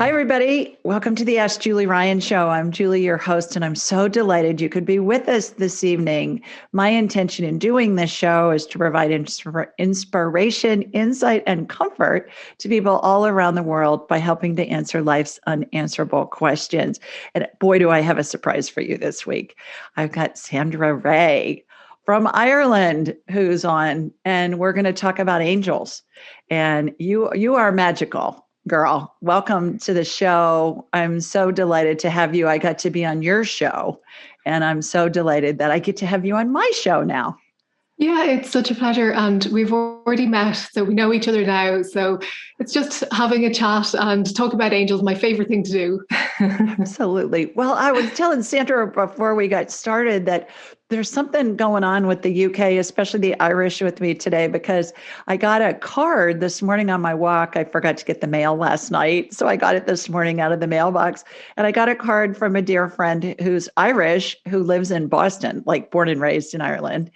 Hi, everybody. Welcome to the Ask Julie Ryan Show. I'm Julie, your host, and I'm so delighted you could be with us this evening. My intention in doing this show is to provide inspiration, insight, and comfort to people all around the world by helping to answer life's unanswerable questions. And boy, do I have a surprise for you this week. I've got Sandra Rae from Ireland who's on, and we're going to talk about angels. And you are magical. Girl, welcome to the show. I'm so delighted to have you. I got to be on your show, and I'm so delighted that I get to have you on my show now. Yeah, it's such a pleasure. And we've already met, so we know each other now. So it's just having a chat and talk about angels, my favorite thing to do. Absolutely. Well, I was telling Sandra before we got started that there's something going on with the UK, especially the Irish with me today, because I got a card this morning on my walk. I forgot to get the mail last night, so I got it this morning out of the mailbox. And I got a card from a dear friend who's Irish, who lives in Boston, like born and raised in Ireland.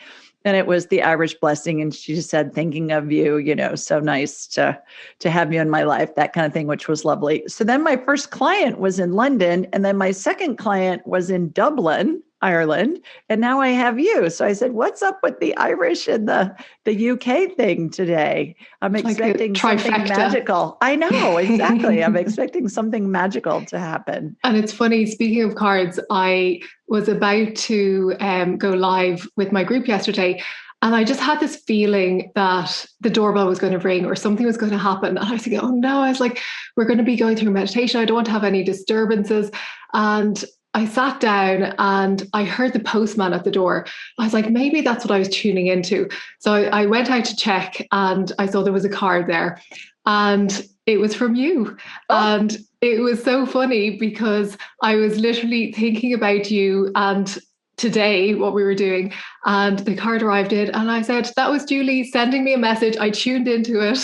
And it was the Irish blessing. And she just said, thinking of you, so nice to have you in my life, that kind of thing, which was lovely. So then my first client was in London. And then my second client was in Dublin, Ireland. And now I have you. So I said, what's up with the Irish and the UK thing today? I'm expecting like something magical. I know, exactly. I'm expecting something magical to happen. And it's funny, speaking of cards, I was about to go live with my group yesterday. And I just had this feeling that the doorbell was going to ring or something was going to happen. And I was thinking, oh no, I was like, we're going to be going through meditation. I don't want to have any disturbances. And I sat down and I heard the postman at the door. I was like, maybe that's what I was tuning into. So I went out to check and I saw there was a card there and it was from you. Oh. And it was so funny because I was literally thinking about you and today what we were doing, and the card arrived in and I said, that was Julie sending me a message. I tuned into it.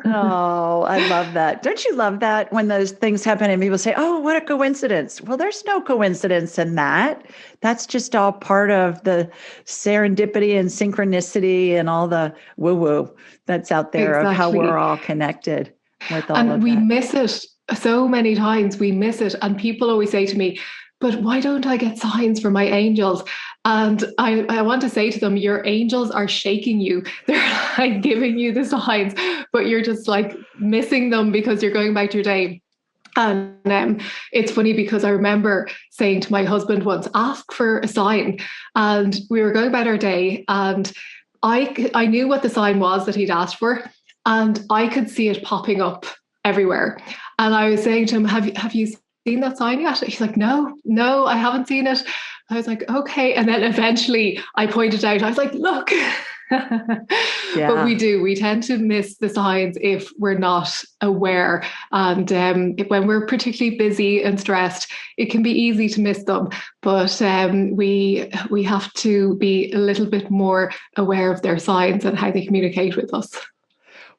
Oh, I love that. Don't you love that when those things happen and people say, oh, what a coincidence? Well, there's no coincidence in that. That's just all part of the serendipity and synchronicity and all the woo-woo that's out there. Exactly. Of how we're all connected with all of that. And we miss it so many times. We miss it. And people always say to me, but why don't I get signs from my angels? And I want to say to them, your angels are shaking you. They're like giving you the signs, but you're just like missing them because you're going about your day. And it's funny because I remember saying to my husband once, ask for a sign. And we were going about our day and I knew what the sign was that he'd asked for. And I could see it popping up everywhere. And I was saying to him, have you seen that sign yet? He's like, no, I haven't seen it. I was like, okay. And then eventually I pointed out, I was like, look. Yeah. But we tend to miss the signs if we're not aware. And when we're particularly busy and stressed, it can be easy to miss them. But we have to be a little bit more aware of their signs and how they communicate with us.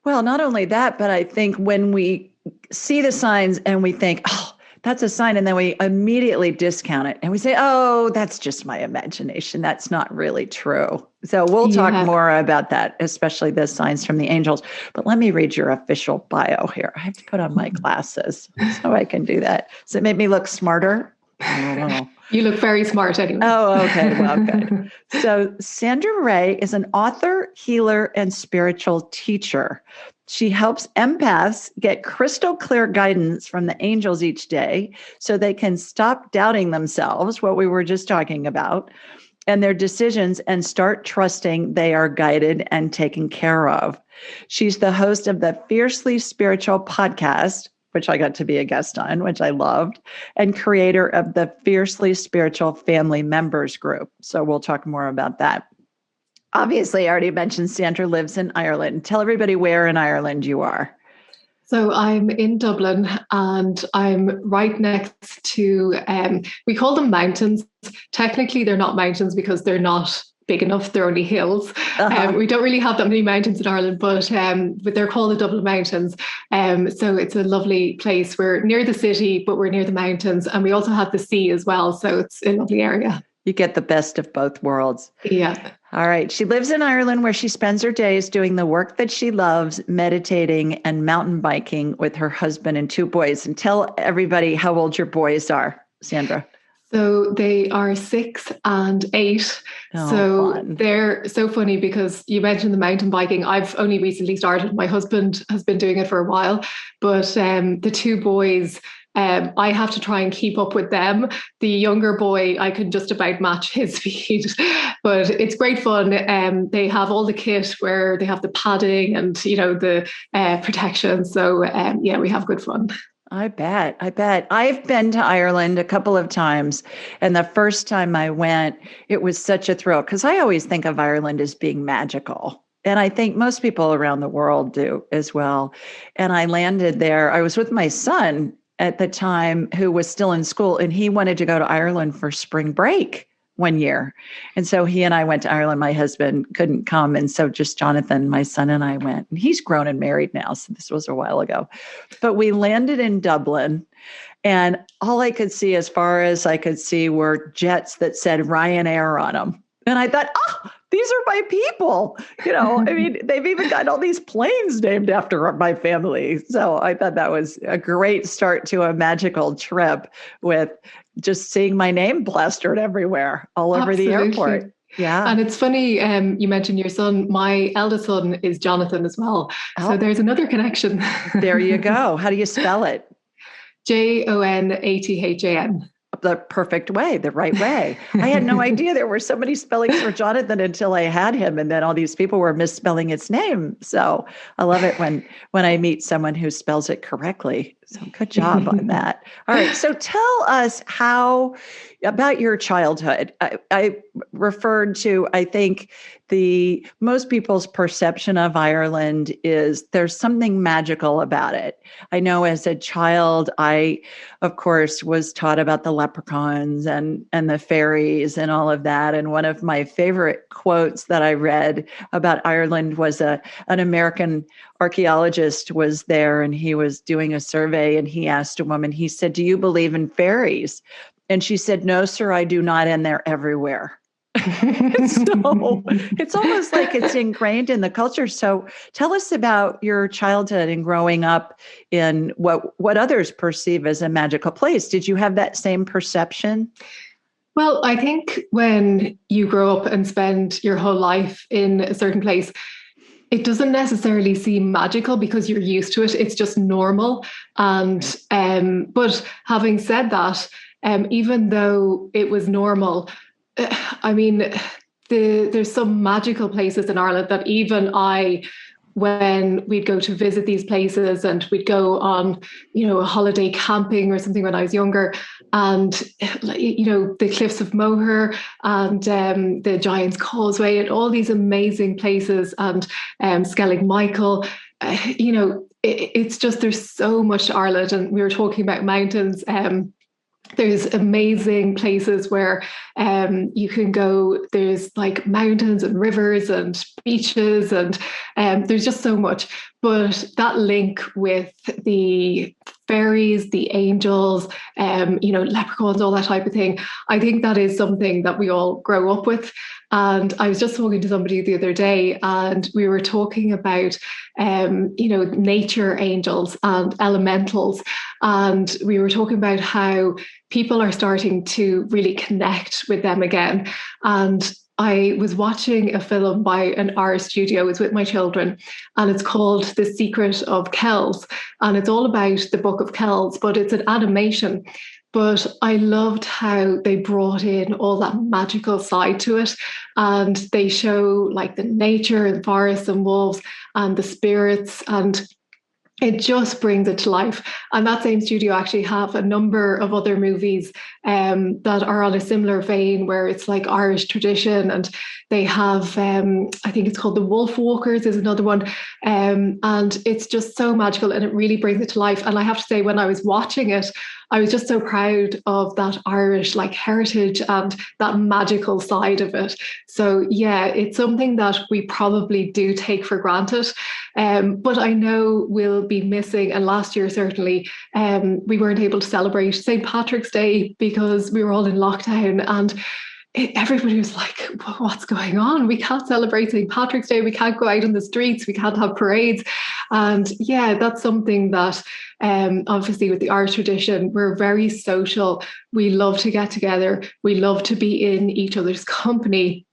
Well, not only that, but I think when we see the signs and we think, oh, that's a sign. And then we immediately discount it and we say, oh, that's just my imagination. That's not really true. So we'll talk more about that, especially the signs from the angels. But let me read your official bio here. I have to put on my glasses so I can do that. Does it make me look smarter? I don't know. You look very smart anyway. Oh, okay. Well, good. So Sandra Rae is an author, healer, and spiritual teacher. She helps empaths get crystal clear guidance from the angels each day so they can stop doubting themselves, what we were just talking about, and their decisions and start trusting they are guided and taken care of. She's the host of the Fiercely Spiritual podcast, which I got to be a guest on, which I loved, and creator of the Fiercely Spiritual Family Members Group. So we'll talk more about that. Obviously, I already mentioned Sandra lives in Ireland. Tell everybody where in Ireland you are. So I'm in Dublin and I'm right next to, we call them mountains. Technically, they're not mountains because they're not big enough. They're only hills. We don't really have that many mountains in Ireland, but they're called the Dublin Mountains. So it's a lovely place. We're near the city, but we're near the mountains. And we also have the sea as well. So it's a lovely area. You get the best of both worlds. Yeah. All right. She lives in Ireland where she spends her days doing the work that she loves, meditating and mountain biking with her husband and two boys. And tell everybody how old your boys are, Sandra. So they are 6 and 8. Oh, So fun. they're so funny because you mentioned the mountain biking. I've only recently started. My husband has been doing it for a while, but the two boys, I have to try and keep up with them. The younger boy, I can just about match his speed, but it's great fun. They have all the kit where they have the padding and the protection. So yeah, we have good fun. I bet. I bet. I've been to Ireland a couple of times. And the first time I went, it was such a thrill because I always think of Ireland as being magical. And I think most people around the world do as well. And I landed there. I was with my son at the time who was still in school, and he wanted to go to Ireland for spring break one year. And so he and I went to Ireland. My husband couldn't come. And so just Jonathan, my son, and I went. And he's grown and married now. So this was a while ago. But we landed in Dublin. And all I could see, as far as I could see, were jets that said Ryanair on them. And I thought, these are my people. I mean, they've even got all these planes named after my family. So I thought that was a great start to a magical trip with just seeing my name plastered everywhere, all over the airport. Yeah. And it's funny, you mentioned your son. My eldest son is Jonathan as well. So there's another connection. There you go. How do you spell it? Jonathan. The perfect way, the right way. I had no idea there were so many spellings for Jonathan until I had him, and then all these people were misspelling its name. So I love it when I meet someone who spells it correctly. So good job on that. All right. So tell us about your childhood. I referred to, I think, most people's perception of Ireland is there's something magical about it. I know as a child, I, of course, was taught about the leprechauns and the fairies and all of that. And one of my favorite quotes that I read about Ireland was an American archaeologist was there, and he was doing a survey, and he asked a woman, he said, "Do you believe in fairies?" And she said, "No, sir, I do not. And they're everywhere." So it's almost like it's ingrained in the culture. So tell us about your childhood and growing up in what others perceive as a magical place. Did you have that same perception? Well, I think when you grow up and spend your whole life in a certain place, it doesn't necessarily seem magical because you're used to it. It's just normal. And but having said that, even though it was normal, I mean, there's some magical places in Ireland that even when we'd go to visit these places and we'd go on, a holiday camping or something when I was younger, and, the cliffs of Moher and the Giant's Causeway and all these amazing places and Angelic Michael, it's just, there's so much to Ireland. And we were talking about mountains. There's amazing places where you can go. There's like mountains and rivers and beaches, and there's just so much. But that link with the fairies, the angels, leprechauns, all that type of thing, I think that is something that we all grow up with. And I was just talking to somebody the other day, and we were talking about, nature angels and elementals. And we were talking about how people are starting to really connect with them again. And I was watching a film by an art studio. I was with my children, and it's called The Secret of Kels. And it's all about the Book of Kels, but it's an animation. But I loved how they brought in all that magical side to it. And they show like the nature and forests and wolves and the spirits, and it just brings it to life. And that same studio actually have a number of other movies that are on a similar vein, where it's like Irish tradition, and they have, I think it's called The Wolf Walkers is another one. And it's just so magical, and it really brings it to life. And I have to say, when I was watching it, I was just so proud of that Irish like heritage and that magical side of it. So yeah, it's something that we probably do take for granted, but I know we'll be missing. And last year, certainly, we weren't able to celebrate St. Patrick's Day because we were all in lockdown. And everybody was like, what's going on? We can't celebrate St. Patrick's Day. We can't go out on the streets. We can't have parades. And yeah, that's something that obviously with the Irish tradition, we're very social. We love to get together. We love to be in each other's company.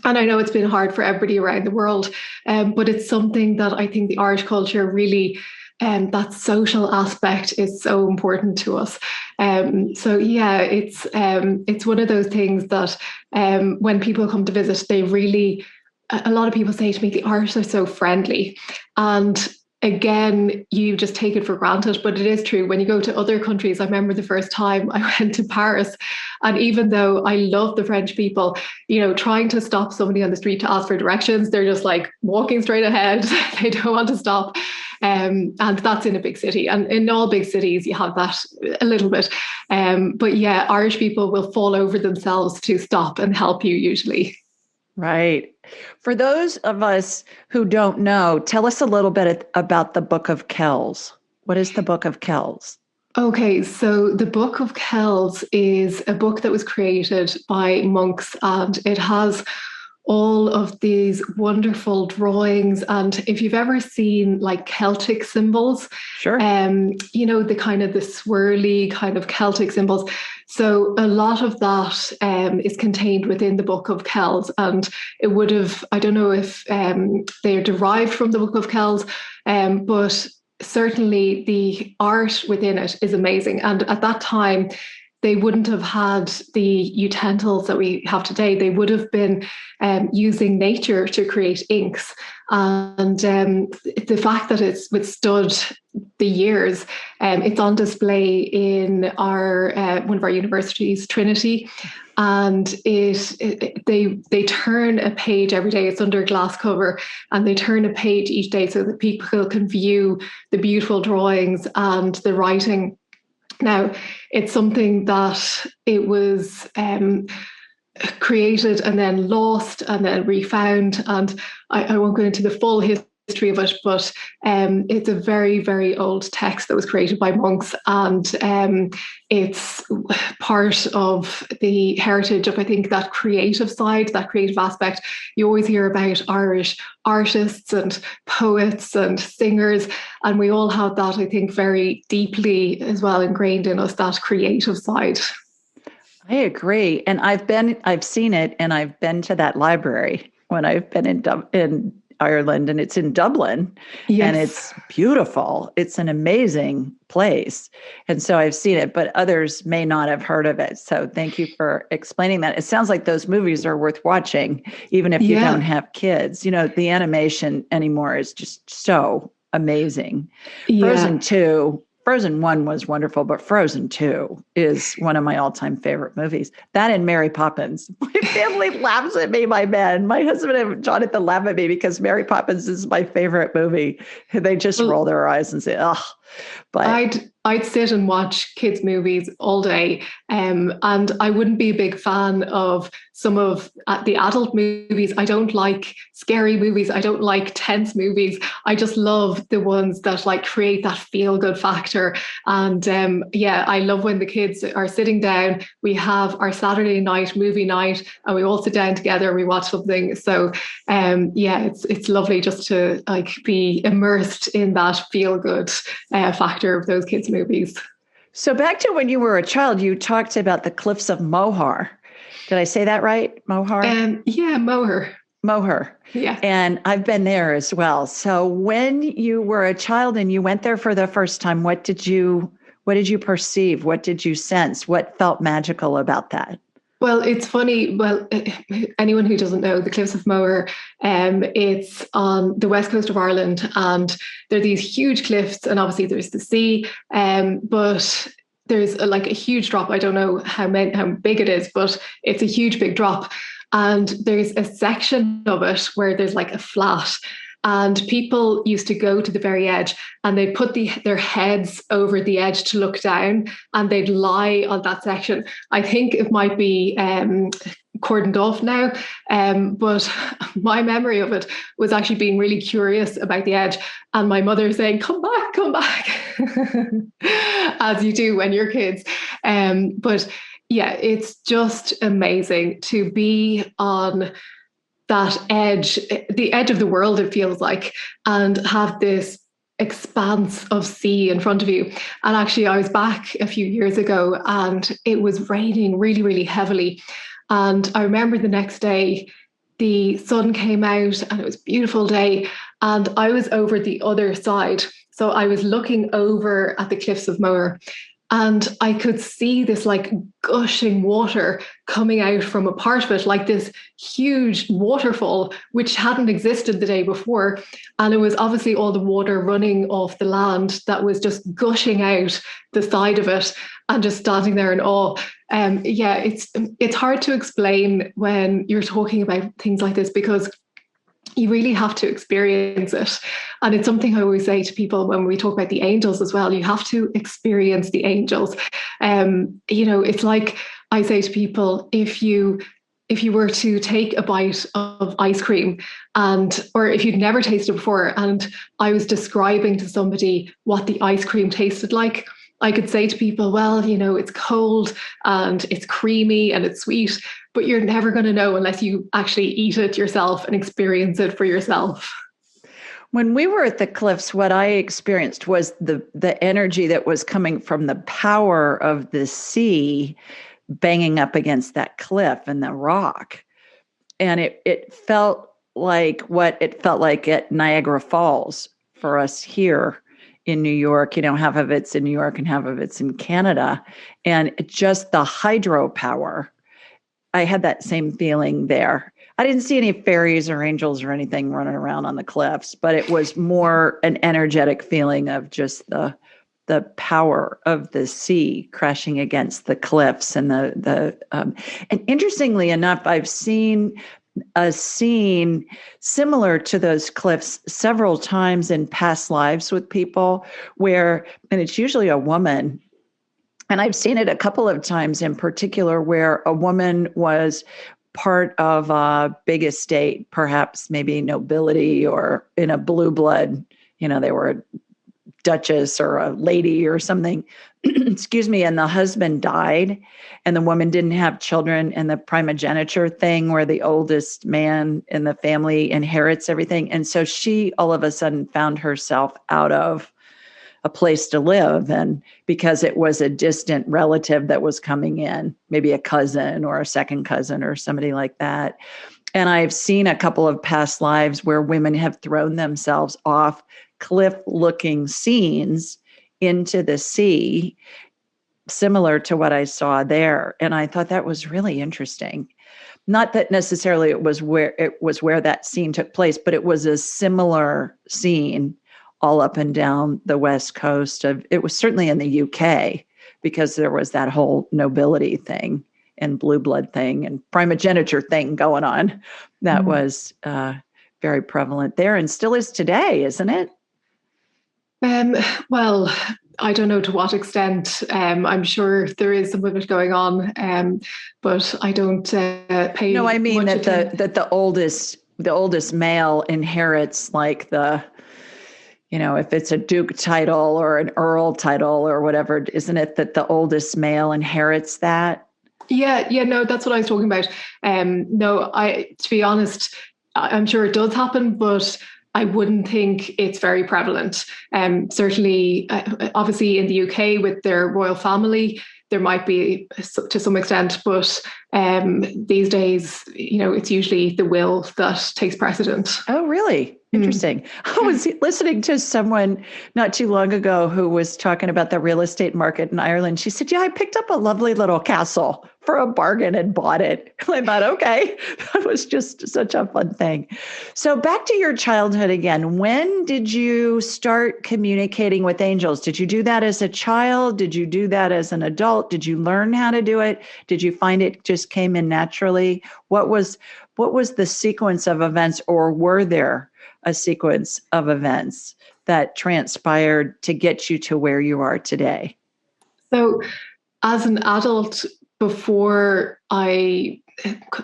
And I know it's been hard for everybody around the world, but it's something that I think the Irish culture really, that social aspect is so important to us. So yeah, it's one of those things that when people come to visit, they really, a lot of people say to me, the Irish are so friendly. And again, you just take it for granted, but it is true. When you go to other countries, I remember the first time I went to Paris, and even though I love the French people, trying to stop somebody on the street to ask for directions, they're just like walking straight ahead. They don't want to stop. And that's in a big city. And in all big cities, you have that a little bit. But yeah, Irish people will fall over themselves to stop and help you usually. Right. For those of us who don't know, tell us a little bit about the Book of Kels. What is the Book of Kels? Okay, so the Book of Kels is a book that was created by monks, and it has all of these wonderful drawings. And if you've ever seen like Celtic symbols, sure, the kind of the swirly kind of Celtic symbols. So a lot of that is contained within the Book of Kels, and it would have, I don't know if they're derived from the Book of Kels, but certainly the art within it is amazing. And at that time, they wouldn't have had the utensils that we have today. They would have been using nature to create inks. And the fact that it's withstood the years, it's on display in our one of our universities, Trinity. And they turn a page every day. It's under a glass cover, and they turn a page each day so that people can view the beautiful drawings and the writing. Now, it's something that it was created and then lost and then refound. And I won't go into the full history of it, but it's a very, very old text that was created by monks. And it's part of the heritage of, I think, that creative side, that creative aspect. You always hear about Irish artists and poets and singers, and we all have that, I think, very deeply as well ingrained in us, that creative side. I agree. And I've seen it, and I've been to that library when I've been in Ireland, and it's in Dublin. Yes. And it's beautiful. It's an amazing place. And so I've seen it, but others may not have heard of it. So thank you for explaining that. It sounds like those movies are worth watching, even if you don't have kids. The animation anymore is just so amazing. Yeah. Frozen 1 was wonderful, but Frozen 2 is one of my all-time favorite movies. That and Mary Poppins. My family laughs at me, my men. My husband and Jonathan laugh at me because Mary Poppins is my favorite movie. They just roll their eyes and say, ugh. But I'd sit and watch kids' movies all day, and I wouldn't be a big fan of some of the adult movies. I don't like scary movies. I don't like tense movies. I just love the ones that like create that feel-good factor. And I love when the kids are sitting down. We have our Saturday night movie night, and we all sit down together and we watch something. So it's lovely just to like be immersed in that feel-good factor of those kids' movies. So back to when you were a child, you talked about the cliffs of Moher. Did I say that right? Moher? Moher. Moher. Yeah. And I've been there as well. So when you were a child and you went there for the first time, what did you perceive? What did you sense? What felt magical about that? Well, it's funny. Well, anyone who doesn't know, the Cliffs of Moher, it's on the west coast of Ireland, and there are these huge cliffs, and obviously there's the sea, but there's a huge drop. I don't know how big it is, but it's a huge, big drop. And there's a section of it where there's like a flat. And people used to go to the very edge, and they'd put their heads over the edge to look down, and they'd lie on that section. I think it might be cordoned off now, but my memory of it was actually being really curious about the edge, and my mother saying, come back, as you do when you're kids. But Yeah, it's just amazing to be on that edge, the edge of the world, it feels like, and have this expanse of sea in front of you. And actually, I was back a few years ago and it was raining really, really heavily. And I remember the next day, the sun came out and it was a beautiful day. And I was over the other side. So I was looking over at the cliffs of Moher and I could see this like gushing water coming out from a part of it, like this huge waterfall, which hadn't existed the day before. And it was obviously all the water running off the land that was just gushing out the side of it, and just standing there in awe. Yeah, it's hard to explain when you're talking about things like this, because you really have to experience it. And it's something I always say to people when we talk about the angels as well. You have to experience the angels. It's like I say to people, if you were to take a bite of ice cream, or if you'd never tasted it before, and I was describing to somebody what the ice cream tasted like, I could say to people, well, it's cold and it's creamy and it's sweet, but you're never going to know unless you actually eat it yourself and experience it for yourself. When we were at the cliffs, what I experienced was the energy that was coming from the power of the sea banging up against that cliff and the rock. And it felt like what it felt like at Niagara Falls for us here in New York. Half of it's in New York and half of it's in Canada. And just the hydropower, I had that same feeling there. I didn't see any fairies or angels or anything running around on the cliffs, but it was more an energetic feeling of just the power of the sea crashing against the cliffs. And and interestingly enough, I've seen a scene similar to those cliffs several times in past lives with people and it's usually a woman. And I've seen it a couple of times in particular where a woman was part of a big estate, perhaps maybe nobility or in a blue blood, they were a duchess or a lady or something, excuse me, and the husband died and the woman didn't have children, and the primogeniture thing where the oldest man in the family inherits everything. And so she all of a sudden found herself out of a place to live, and because it was a distant relative that was coming in, maybe a cousin or a second cousin or somebody like that. And I've seen a couple of past lives where women have thrown themselves off cliff-looking scenes into the sea, similar to what I saw there. And I thought that was really interesting. Not that necessarily it was where that scene took place, but it was a similar scene all up and down the West Coast it was certainly in the UK, because there was that whole nobility thing and blue blood thing and primogeniture thing going on. That was very prevalent there and still is today, isn't it? Well, I don't know to what extent. I'm sure there is some of it going on, but I don't pay. No, I mean much that the oldest male inherits like if it's a duke title or an earl title or whatever, isn't it that the oldest male inherits that? Yeah, no, that's what I was talking about. No, to be honest, I'm sure it does happen, but I wouldn't think it's very prevalent. Certainly, obviously in the UK with their royal family, there might be to some extent, but these days, it's usually the will that takes precedent. Oh, really? Interesting. I was listening to someone not too long ago who was talking about the real estate market in Ireland. She said, yeah, I picked up a lovely little castle for a bargain and bought it. I thought, okay, that was just such a fun thing. So back to your childhood again. When did you start communicating with angels? Did you do that as a child? Did you do that as an adult? Did you learn how to do it? Did you find it just came in naturally? What was the sequence of events, or were there a sequence of events that transpired to get you to where you are today? So as an adult, before I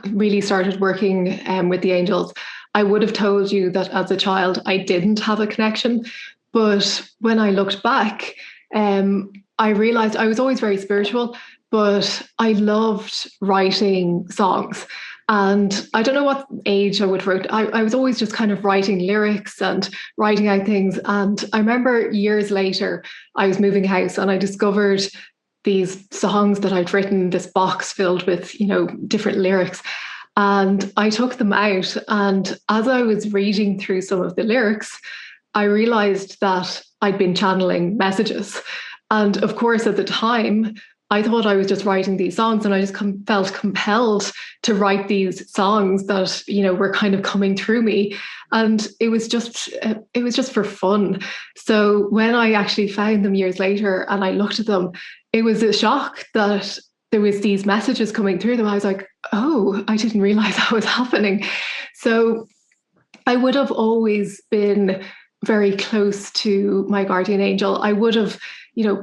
really started working with the angels, I would have told you that as a child, I didn't have a connection. But when I looked back, I realized I was always very spiritual, but I loved writing songs. And I don't know what age I would write. I was always just kind of writing lyrics and writing out things. And I remember years later, I was moving house and I discovered these songs that I'd written, this box filled with, different lyrics. And I took them out. And as I was reading through some of the lyrics, I realized that I'd been channeling messages. And of course, at the time, I thought I was just writing these songs, and I just felt compelled to write these songs that, were kind of coming through me. And it was just for fun. So when I actually found them years later and I looked at them, it was a shock that there was these messages coming through them. I was like, oh, I didn't realize that was happening. So I would have always been very close to my guardian angel. I would have,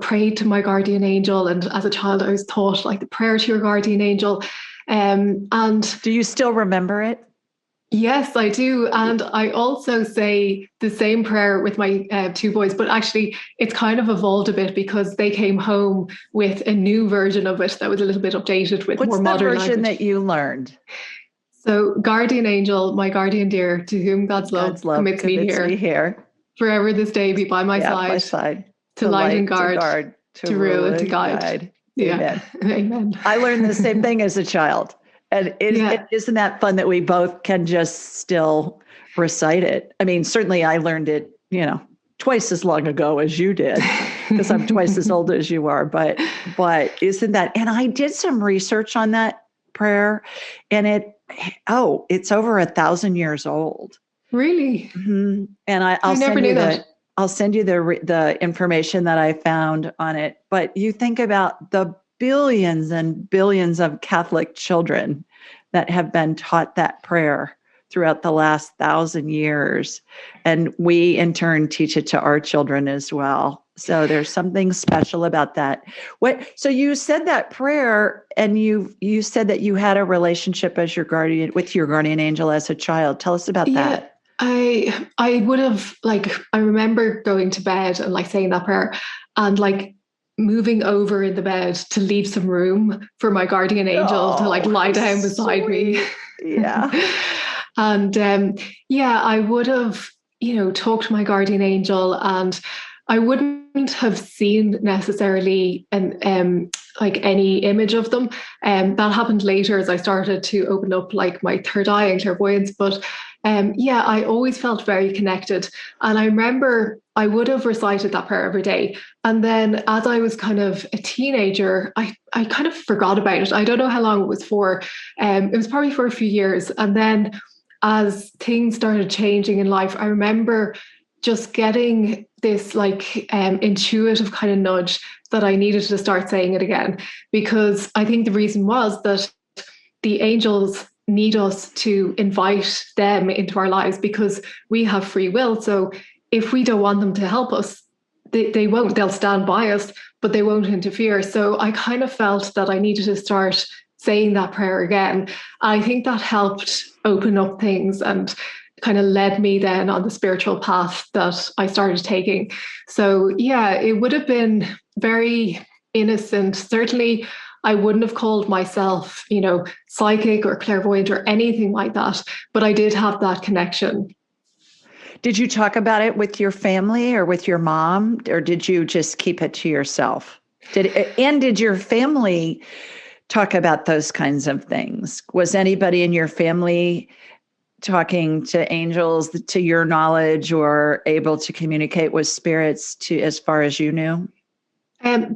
prayed to my guardian angel. And as a child, I was taught like the prayer to your guardian angel. And do you still remember it? Yes, I do. And I also say the same prayer with my two boys, but actually it's kind of evolved a bit because they came home with a new version of it that was a little bit updated with more modern language. What's the version that you learned? So, guardian angel, my guardian dear, to whom God's love commits me here. Forever this day be by my side. To light and guard, to rule and to guide. Yeah. Amen. I learned the same thing as a child. And isn't that fun that we both can just still recite it? I mean, certainly I learned it, twice as long ago as you did, because I'm twice as old as you are. But isn't that, and I did some research on that prayer, and it's over 1,000 years old. Really? Mm-hmm. And I'll send you that. I'll send you the information that I found on it. But you think about the billions and billions of Catholic children that have been taught that prayer throughout the last 1,000 years. And we in turn teach it to our children as well. So there's something special about that. So you said that prayer, and you said that you had a relationship with your guardian angel as a child. Tell us about that. I would have, I remember going to bed and saying that prayer and moving over in the bed to leave some room for my guardian angel to lie down beside me. Yeah. And I would have, talked to my guardian angel, and I wouldn't have seen necessarily any image of them. That happened later as I started to open up my third eye and clairvoyance. But I always felt very connected. And I remember I would have recited that prayer every day. And then as I was kind of a teenager, I kind of forgot about it. I don't know how long it was for. It was probably for a few years. And then as things started changing in life, I remember just getting this intuitive kind of nudge that I needed to start saying it again, because I think the reason was that the angels need us to invite them into our lives because we have free will. So if we don't want them to help us, they won't. They'll stand by us, but they won't interfere. So I kind of felt that I needed to start saying that prayer again. I think that helped open up things and kind of led me then on the spiritual path that I started taking. So it would have been very innocent. Certainly, I wouldn't have called myself, psychic or clairvoyant or anything like that, but I did have that connection. Did you talk about it with your family or with your mom, or did you just keep it to yourself? Did your family talk about those kinds of things? Was anybody in your family talking to angels, to your knowledge, or able to communicate with spirits as far as you knew?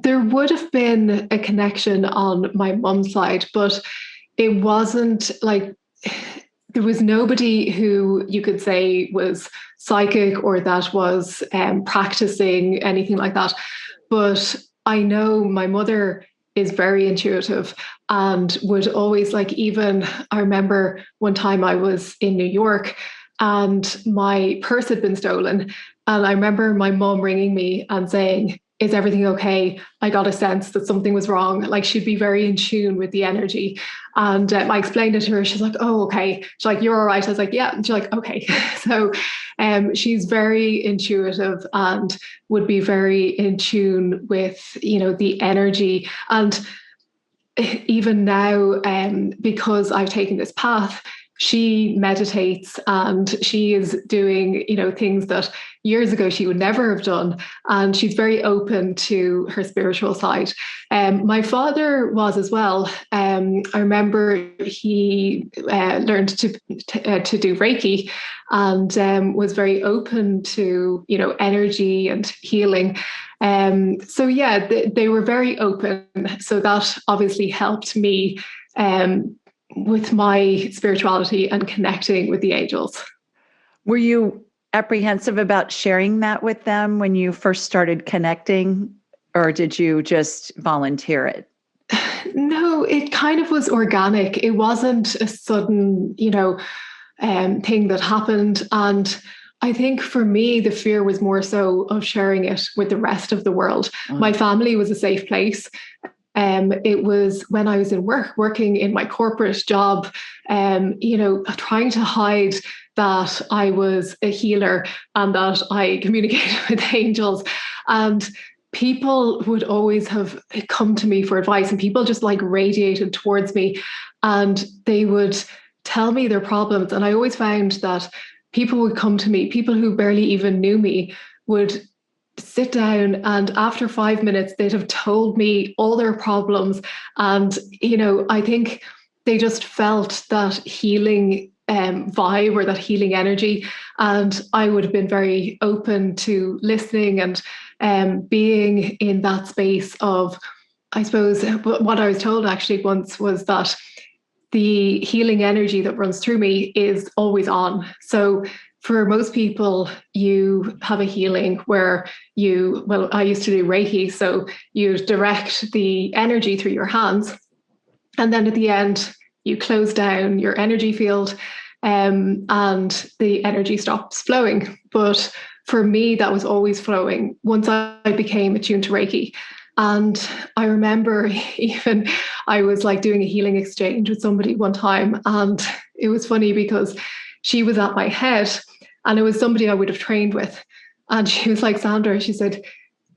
There would have been a connection on my mum's side, but it wasn't there was nobody who you could say was psychic or that was practicing anything like that. But I know my mother is very intuitive and would always even I remember one time I was in New York and my purse had been stolen. And I remember my mom ringing me and saying, is everything okay? I got a sense that something was wrong. Like she'd be very in tune with the energy. And I explained it to her. She's like, oh, okay. She's like, you're all right. I was like, yeah. And she's like, okay. So she's very intuitive and would be very in tune with, the energy. And even now, because I've taken this path, she meditates and she is doing, things that years ago she would never have done. And she's very open to her spiritual side. My father was as well. I remember he learned to do Reiki and was very open to, energy and healing. So yeah, they were very open. So that obviously helped me with my spirituality and connecting with the angels. Were you apprehensive about sharing that with them when you first started connecting, or did you just volunteer it? No, it kind of was organic. It wasn't a sudden, thing that happened. And I think for me, the fear was more so of sharing it with the rest of the world. My family was a safe place. It was when I was working in my corporate job, trying to hide that I was a healer and that I communicated with angels. And people would always have come to me for advice, and people just like radiated towards me and they would tell me their problems. And I always found that people would come to me, people who barely even knew me would sit down, and after 5 minutes they'd have told me all their problems. And I think they just felt that healing vibe or that healing energy, and I would have been very open to listening and being in that space of, I suppose what I was told actually once was that the healing energy that runs through me is always on. So for most people, you have a healing where I used to do Reiki, so you direct the energy through your hands. And then at the end, you close down your energy field and the energy stops flowing. But for me, that was always flowing once I became attuned to Reiki. And I remember even I was like doing a healing exchange with somebody one time. And it was funny because she was at my head and it was somebody I would have trained with. And she was like, Sandra, she said,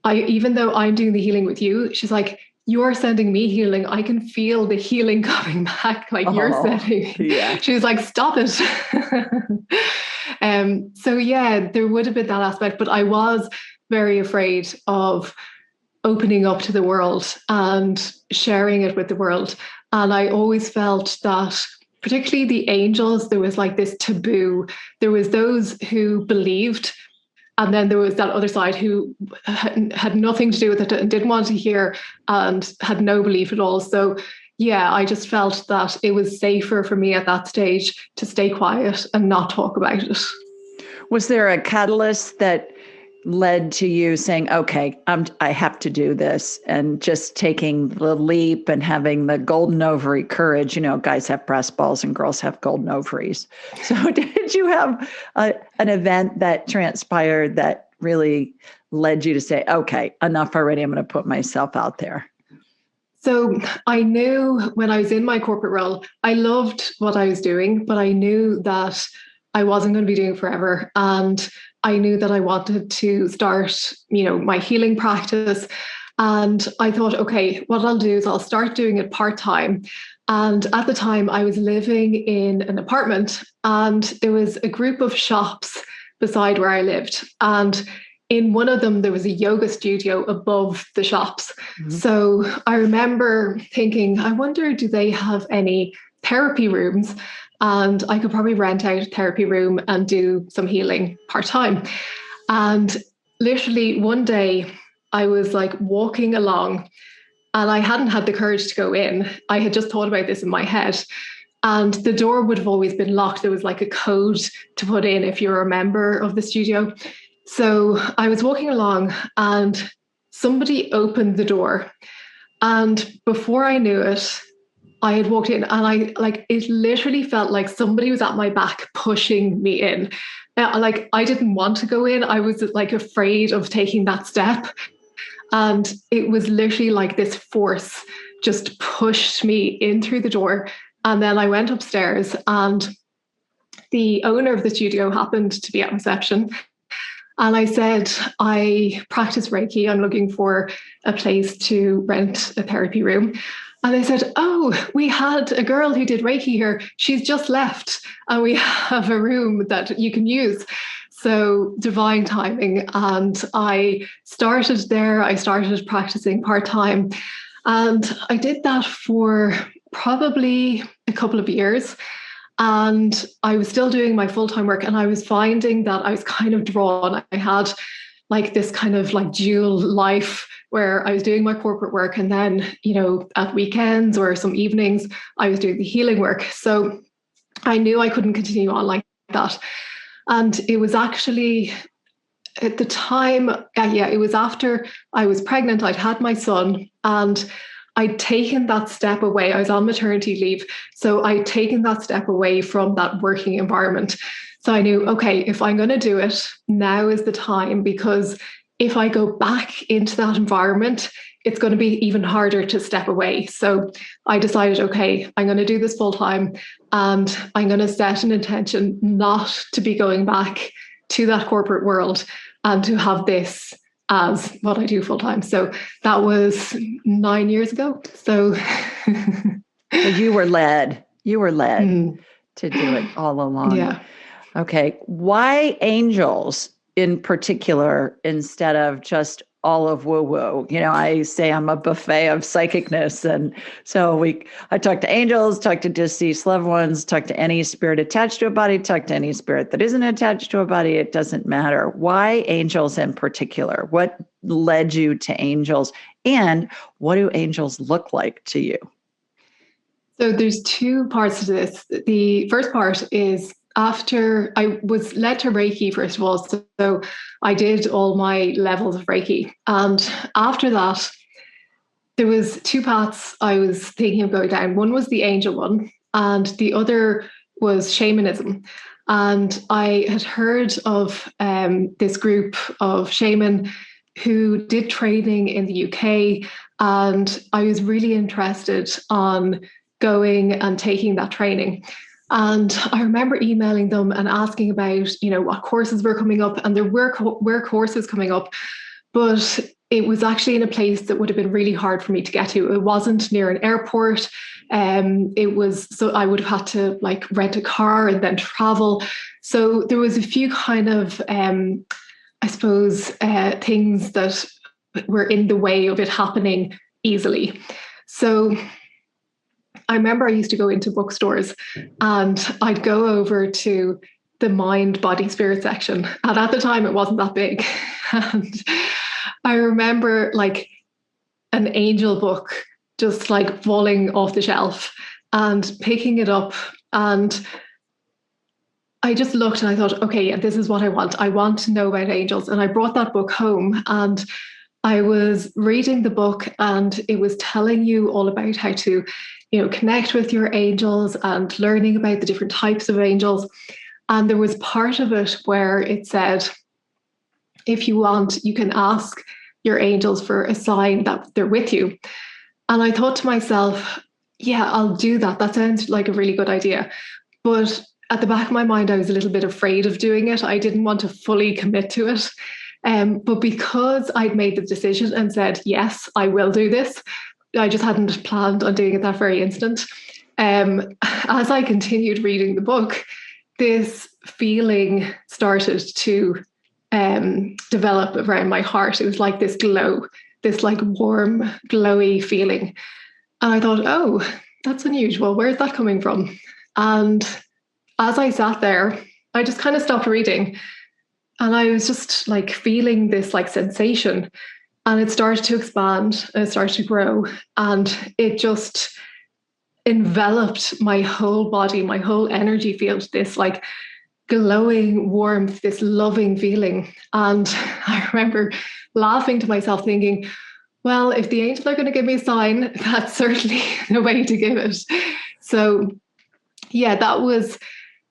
even though I'm doing the healing with you, she's like, you're sending me healing. I can feel the healing coming back. Like you're sending. Yeah. She was like, stop it. So yeah, there would have been that aspect, but I was very afraid of opening up to the world and sharing it with the world. And I always felt that particularly the angels, there was like this taboo. There was those who believed, and then there was that other side who had nothing to do with it and didn't want to hear and had no belief at all. So yeah, I just felt that it was safer for me at that stage to stay quiet and not talk about it. Was there a catalyst that led to you saying, okay, I have to do this, and just taking the leap and having the golden ovary courage? Guys have brass balls and girls have golden ovaries. So did you have an event that transpired that really led you to say, okay, enough already, I'm going to put myself out there? So I knew when I was in my corporate role, I loved what I was doing, but I knew that I wasn't going to be doing it forever. And I knew that I wanted to start, my healing practice. And I thought, okay, what I'll do is I'll start doing it part-time. And at the time I was living in an apartment and there was a group of shops beside where I lived. And in one of them, there was a yoga studio above the shops. Mm-hmm. So I remember thinking, I wonder, do they have any therapy rooms? And I could probably rent out a therapy room and do some healing part-time. And literally one day I was like walking along and I hadn't had the courage to go in. I had just thought about this in my head. And the door would have always been locked. There was like a code to put in if you're a member of the studio. So I was walking along and somebody opened the door. And before I knew it, I had walked in and it literally felt like somebody was at my back pushing me in. I didn't want to go in. I was like afraid of taking that step. And it was literally like this force just pushed me in through the door. And then I went upstairs, and the owner of the studio happened to be at reception. And I said, I practice Reiki. I'm looking for a place to rent a therapy room. And they said, oh, we had a girl who did Reiki here. She's just left, and we have a room that you can use. So divine timing. And I started there. I started practicing part-time. And I did that for probably a couple of years. And I was still doing my full-time work, and I was finding that I was kind of drawn. I had like this kind of like dual life where I was doing my corporate work, and then, at weekends or some evenings, I was doing the healing work. So I knew I couldn't continue on like that. And it was actually at the time, it was after I was pregnant. I'd had my son, and I'd taken that step away. I was on maternity leave. So I'd taken that step away from that working environment. So I knew, okay, if I'm going to do it, now is the time, because if I go back into that environment, it's going to be even harder to step away. So I decided, okay, I'm going to do this full time, and I'm going to set an intention not to be going back to that corporate world and to have this as what I do full time. So that was 9 years ago. So you were led to do it all along. Yeah. Okay. Why angels in particular instead of just all of woo-woo? I say I'm a buffet of psychicness. And so I talk to angels, talk to deceased loved ones, talk to any spirit attached to a body, talk to any spirit that isn't attached to a body. It doesn't matter. Why angels in particular? What led you to angels? And what do angels look like to you? So there's two parts to this. The first part is after I was led to Reiki, first of all. So I did all my levels of Reiki. And after that, there was two paths I was thinking of going down. One was the angel one, and the other was shamanism. And I had heard of this group of shaman who did training in the UK. And I was really interested on going and taking that training. And I remember emailing them and asking about, what courses were coming up, and there were courses coming up, but it was actually in a place that would have been really hard for me to get to. It wasn't near an airport. So I would have had to like rent a car and then travel. So there was a few kind of, things that were in the way of it happening easily. So I remember I used to go into bookstores, and I'd go over to the mind, body, spirit section. And at the time, it wasn't that big. And I remember like an angel book just like falling off the shelf and picking it up. And I just looked and I thought, okay, yeah, this is what I want. I want to know about angels. And I brought that book home, and I was reading the book, and it was telling you all about how to connect with your angels and learning about the different types of angels. And there was part of it where it said, if you want, you can ask your angels for a sign that they're with you. And I thought to myself, yeah, I'll do that. That sounds like a really good idea. But at the back of my mind, I was a little bit afraid of doing it. I didn't want to fully commit to it. But because I'd made the decision and said, yes, I will do this, I just hadn't planned on doing it that very instant. As I continued reading the book, this feeling started to develop around my heart. It was like this glow, this like warm, glowy feeling. And I thought, oh, that's unusual. Where's that coming from? And as I sat there, I just kind of stopped reading. And I was just like feeling this like sensation. And it started to expand, and it started to grow, and it just enveloped my whole body, my whole energy field, this like glowing warmth, this loving feeling. And I remember laughing to myself thinking, well, if the angels are going to give me a sign, that's certainly the way to give it. So yeah, that was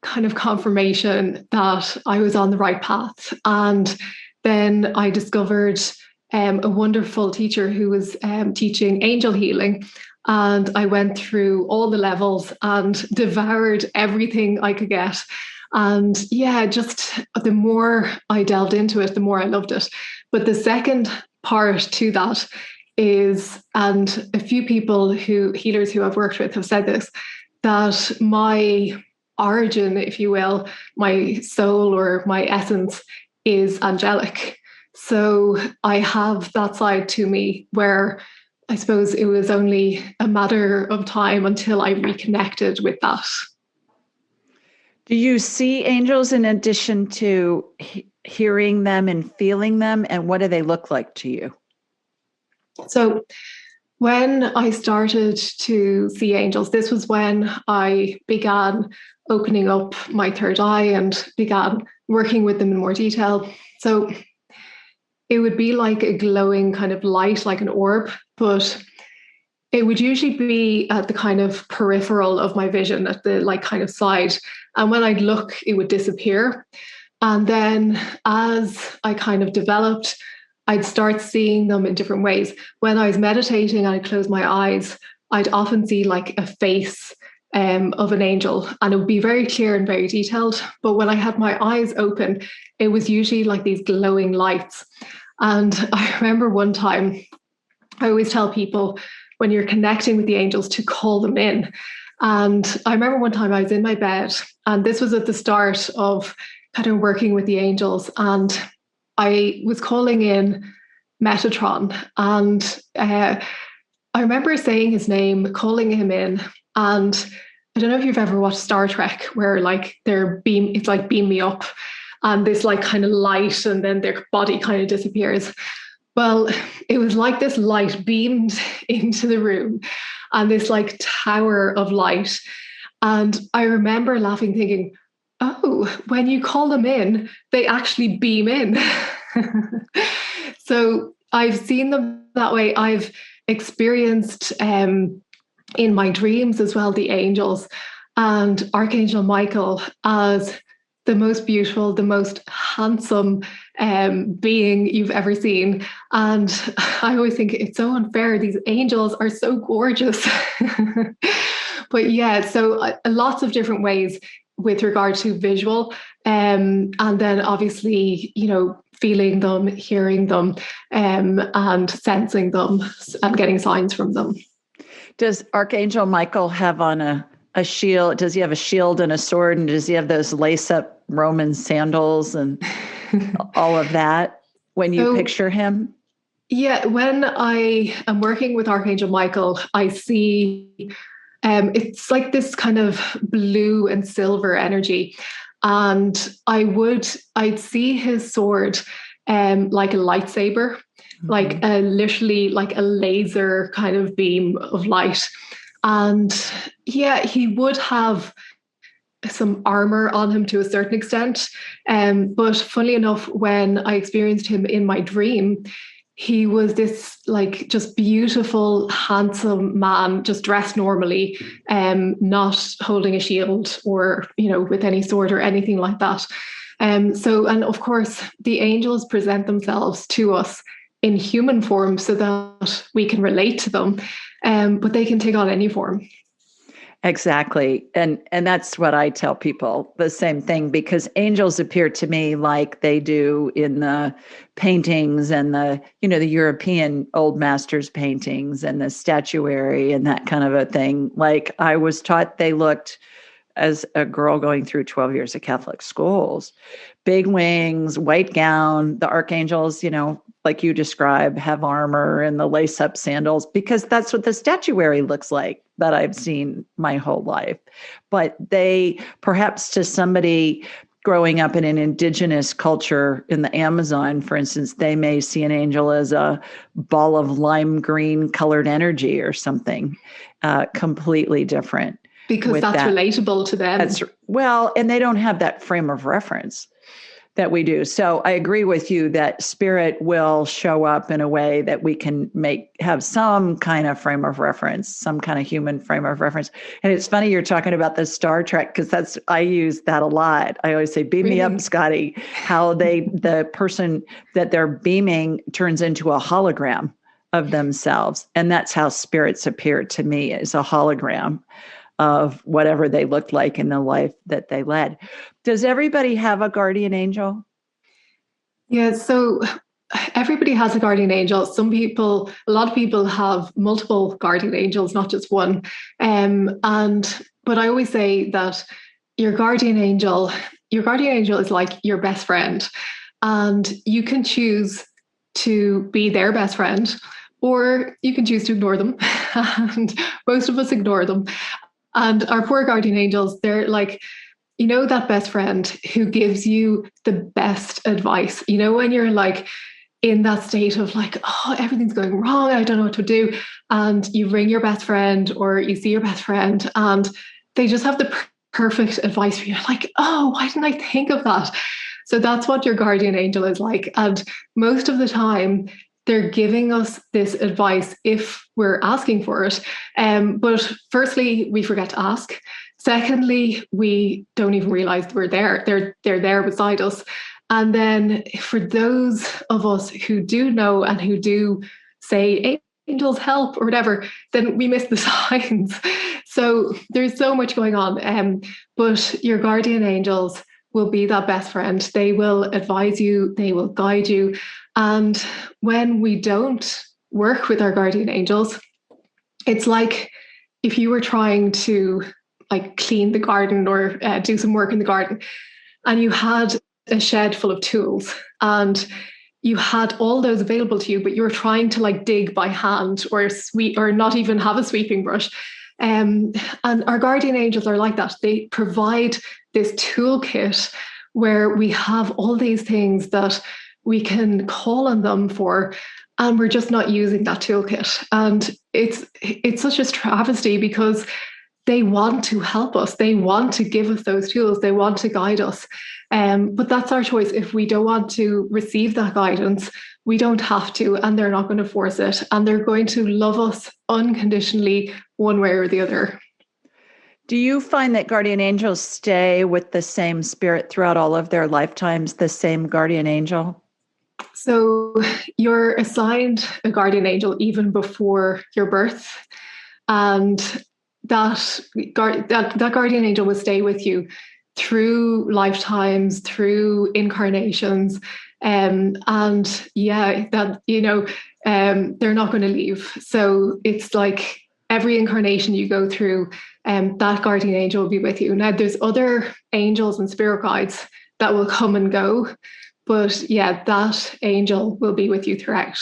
kind of confirmation that I was on the right path. And then I discovered a wonderful teacher who was teaching angel healing. And I went through all the levels and devoured everything I could get. And yeah, just the more I delved into it, the more I loved it. But the second part to that is, and a few healers who I've worked with have said this, that my origin, if you will, my soul or my essence is angelic. So I have that side to me where I suppose it was only a matter of time until I reconnected with that. Do you see angels in addition to hearing them and feeling them? And what do they look like to you? So when I started to see angels, this was when I began opening up my third eye and began working with them in more detail. So it would be like a glowing kind of light, like an orb, but it would usually be at the kind of peripheral of my vision, at the like kind of side. And when I'd look, it would disappear. And then as I kind of developed, I'd start seeing them in different ways. When I was meditating and I'd close my eyes, I'd often see like a face of an angel, and it would be very clear and very detailed. But when I had my eyes open, it was usually like these glowing lights. And I remember one time, I always tell people when you're connecting with the angels to call them in. And I remember one time I was in my bed, and this was at the start of kind of working with the angels, and I was calling in Metatron, and I remember saying his name, calling him in, and I don't know if you've ever watched Star Trek, where like it's like beam me up, and this like kind of light, and then their body kind of disappears. Well, it was like this light beamed into the room, and this like tower of light. And I remember laughing, thinking, oh, when you call them in, they actually beam in. So I've seen them that way. I've experienced in my dreams as well, the angels and Archangel Michael as the most beautiful, the most handsome being you've ever seen. And I always think it's so unfair. These angels are so gorgeous. But yeah, so lots of different ways with regard to visual. And then obviously, feeling them, hearing them, and sensing them and getting signs from them. Does Archangel Michael have on a shield? Does he have a shield and a sword? And does he have those lace-up Roman sandals and all of that when you picture him? Yeah, when I am working with Archangel Michael, I see it's like this kind of blue and silver energy. And I'd see his sword like a lightsaber, like literally like a laser kind of beam of light. And yeah, he would have some armor on him to a certain extent. But funnily enough, when I experienced him in my dream, he was this like just beautiful, handsome man, just dressed normally, not holding a shield or, with any sword or anything like that. And of course, the angels present themselves to us in human form so that we can relate to them, but they can take on any form. Exactly. And that's what I tell people, the same thing, because angels appear to me like they do in the paintings and the European old masters paintings and the statuary and that kind of a thing. Like I was taught they looked, as a girl going through 12 years of Catholic schools, big wings, white gown, the archangels, like you describe, have armor and the lace-up sandals, because that's what the statuary looks like that I've seen my whole life. But they, perhaps to somebody growing up in an indigenous culture in the Amazon, for instance, they may see an angel as a ball of lime green colored energy or something completely different. Because that's relatable to them. And they don't have that frame of reference. that we do. So I agree with you that spirit will show up in a way that we can have some kind of frame of reference, some kind of human frame of reference. And it's funny you're talking about the Star Trek, because I use that a lot. I always say, beam me up, Scotty, how the person that they're beaming turns into a hologram of themselves. And that's how spirits appear to me, as a hologram of whatever they looked like in the life that they led. Does everybody have a guardian angel? Yeah, so everybody has a guardian angel. A lot of people have multiple guardian angels, not just one. But I always say that your guardian angel is like your best friend, and you can choose to be their best friend, or you can choose to ignore them. And most of us ignore them. And our poor guardian angels, they're like, that best friend who gives you the best advice. When you're like in that state of like, oh, everything's going wrong, I don't know what to do. And you ring your best friend or you see your best friend and they just have the perfect advice for you. Like, oh, why didn't I think of that? So that's what your guardian angel is like. And most of the time, they're giving us this advice if we're asking for it. But firstly, we forget to ask. Secondly, we don't even realize we're there. They're there beside us. And then for those of us who do know and who do say, angels help or whatever, then we miss the signs. So there's so much going on. But your guardian angels will be that best friend. They will advise you, they will guide you. And when we don't work with our guardian angels, it's like if you were trying to like clean the garden or do some work in the garden, and you had a shed full of tools and you had all those available to you, but you were trying to like dig by hand or sweep or not even have a sweeping brush. And our guardian angels are like that. They provide this toolkit where we have all these things that we can call on them for, and we're just not using that toolkit. And it's such a travesty because they want to help us. They want to give us those tools. They want to guide us. But that's our choice. If we don't want to receive that guidance, we don't have to, and they're not going to force it. And they're going to love us unconditionally one way or the other. Do you find that guardian angels stay with the same spirit throughout all of their lifetimes, the same guardian angel? So you're assigned a guardian angel even before your birth. And that guardian angel will stay with you through lifetimes, through incarnations. And yeah, that, they're not going to leave. So it's like every incarnation you go through, that guardian angel will be with you. Now, there's other angels and spirit guides that will come and go. But yeah, that angel will be with you throughout.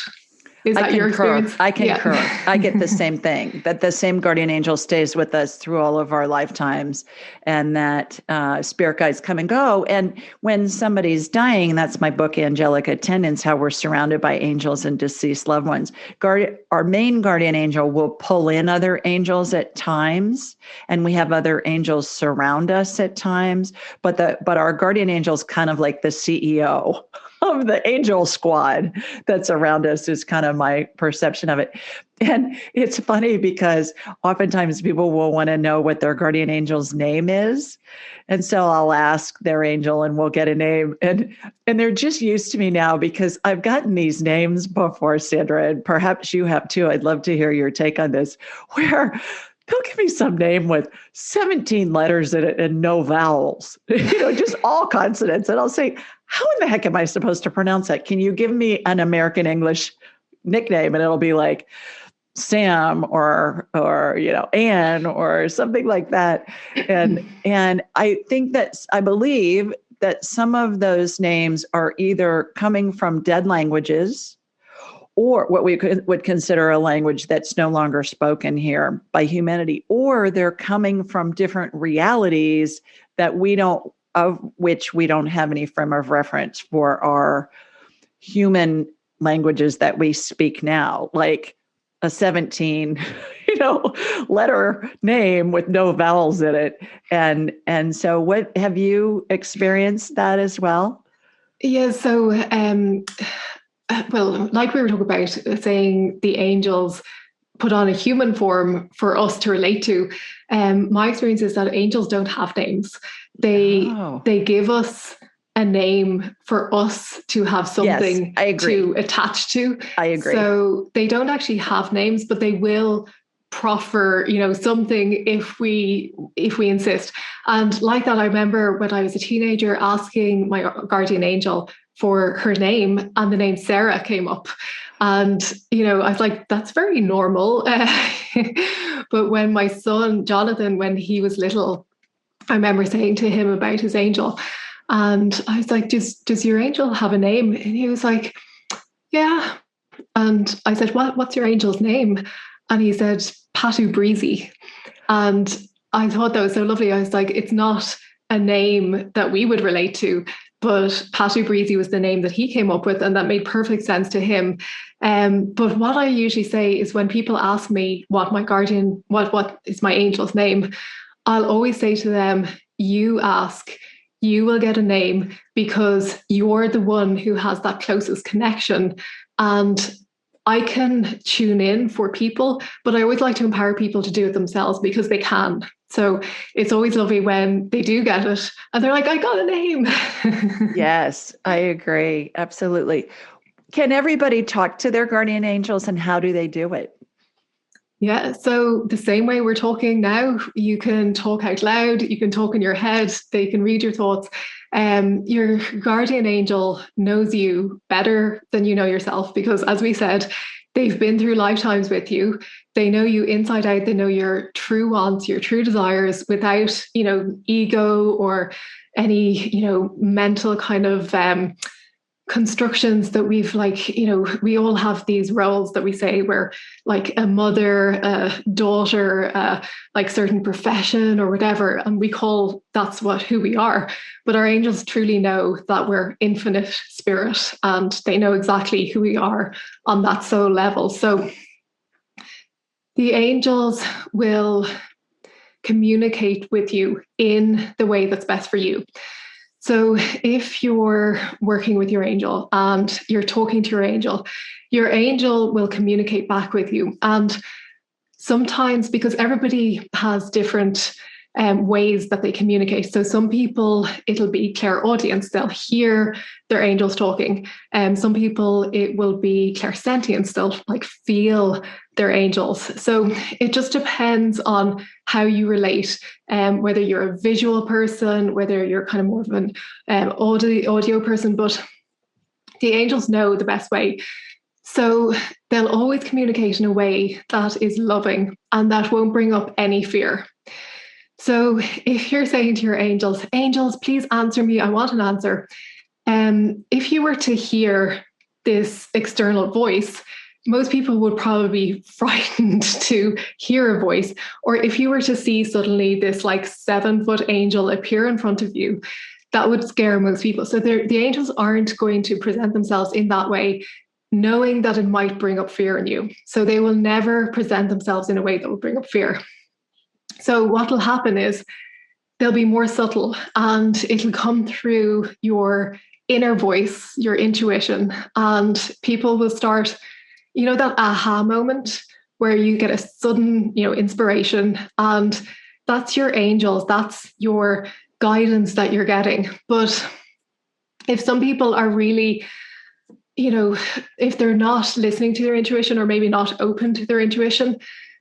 Is that your experience? I concur. Yeah. I get the same thing, that the same guardian angel stays with us through all of our lifetimes, and that spirit guides come and go. And when somebody's dying, that's my book, Angelic Attendants, how we're surrounded by angels and deceased loved ones. Our main guardian angel will pull in other angels at times, and we have other angels surround us at times. But our guardian angel is kind of like the CEO of the angel squad that's around us, is kind of my perception of it. And it's funny because oftentimes people will want to know what their guardian angel's name is. And so I'll ask their angel and we'll get a name. And they're just used to me now because I've gotten these names before, Sandra, and perhaps you have too. I'd love to hear your take on this, where they'll give me some name with 17 letters in it and no vowels, just all consonants. And I'll say, how in the heck am I supposed to pronounce that? Can you give me an American English nickname? And it'll be like Sam or Anne or something like that. And I believe that some of those names are either coming from dead languages or what we would consider a language that's no longer spoken here by humanity, or they're coming from different realities of which we don't have any frame of reference for our human languages that we speak now, like a 17, letter name with no vowels in it. And so have you experienced that as well? Yeah, so well, like we were talking about, saying the angels put on a human form for us to relate to. My experience is that angels don't have names. They Oh, they give us a name for us to have yes, something I agree. to attach to. I agree. So they don't actually have names, but they will proffer, something if we insist. And like that, I remember when I was a teenager asking my guardian angel for her name, and the name Sarah came up. And, I was like, that's very normal. But when my son, Jonathan, when he was little, I remember saying to him about his angel. And I was like, does your angel have a name? And he was like, yeah. And I said, what's your angel's name? And he said, Patu Breezy. And I thought that was so lovely. I was like, it's not a name that we would relate to, but Patu Breezy was the name that he came up with, and that made perfect sense to him. But what I usually say is, when people ask me what is my angel's name, I'll always say to them, you ask, you will get a name, because you're the one who has that closest connection. And I can tune in for people, but I always like to empower people to do it themselves, because they can. So it's always lovely when they do get it and they're like, I got a name. Yes, I agree. Absolutely. Can everybody talk to their guardian angels, and how do they do it? Yeah, so the same way we're talking now, you can talk out loud, you can talk in your head, they can read your thoughts. Your guardian angel knows you better than you know yourself, because, as we said, they've been through lifetimes with you. They know you inside out. They know your true wants, your true desires, without, ego or any, mental kind of constructions that we've, like, we all have these roles that we say we're like a mother, a daughter, like certain profession or whatever, and we call that's who we are. But our angels truly know that we're infinite spirit, and they know exactly who we are on that soul level. So the angels will communicate with you in the way that's best for you. So if you're working with your angel and you're talking to your angel will communicate back with you. And sometimes, because everybody has different ways that they communicate. So some people, it'll be clairaudience, they'll hear their angels talking. And some people, it will be clairsentience, they'll like feel their angels. So it just depends on how you relate, whether you're a visual person, whether you're kind of more of an audio person, but the angels know the best way. So they'll always communicate in a way that is loving and that won't bring up any fear. So if you're saying to your angels, angels, please answer me, I want an answer. If you were to hear this external voice, most people would probably be frightened to hear a voice. Or if you were to see suddenly this like 7-foot angel appear in front of you, that would scare most people. So the angels aren't going to present themselves in that way, knowing that it might bring up fear in you. So they will never present themselves in a way that will bring up fear. So what will happen is they'll be more subtle, and it'll come through your inner voice, your intuition, and people will start, that aha moment where you get a sudden, inspiration, and that's your angels, that's your guidance that you're getting. But if some people are really, if they're not listening to their intuition, or maybe not open to their intuition,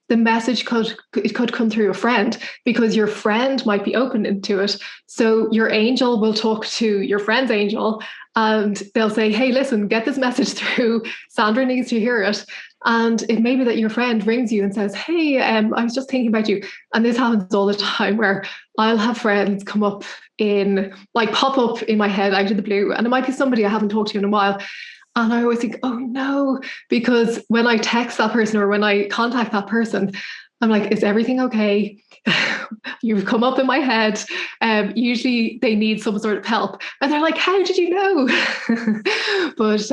the message could come through a friend, because your friend might be open to it. So your angel will talk to your friend's angel, and they'll say, hey, listen, get this message through. Sandra needs to hear it. And it may be that your friend rings you and says, hey, I was just thinking about you. And this happens all the time, where I'll have friends come up pop up in my head out of the blue. And it might be somebody I haven't talked to in a while. And I always think, oh no, because when I text that person or when I contact that person, I'm like, is everything okay? You've come up in my head. Usually they need some sort of help. And they're like, how did you know? But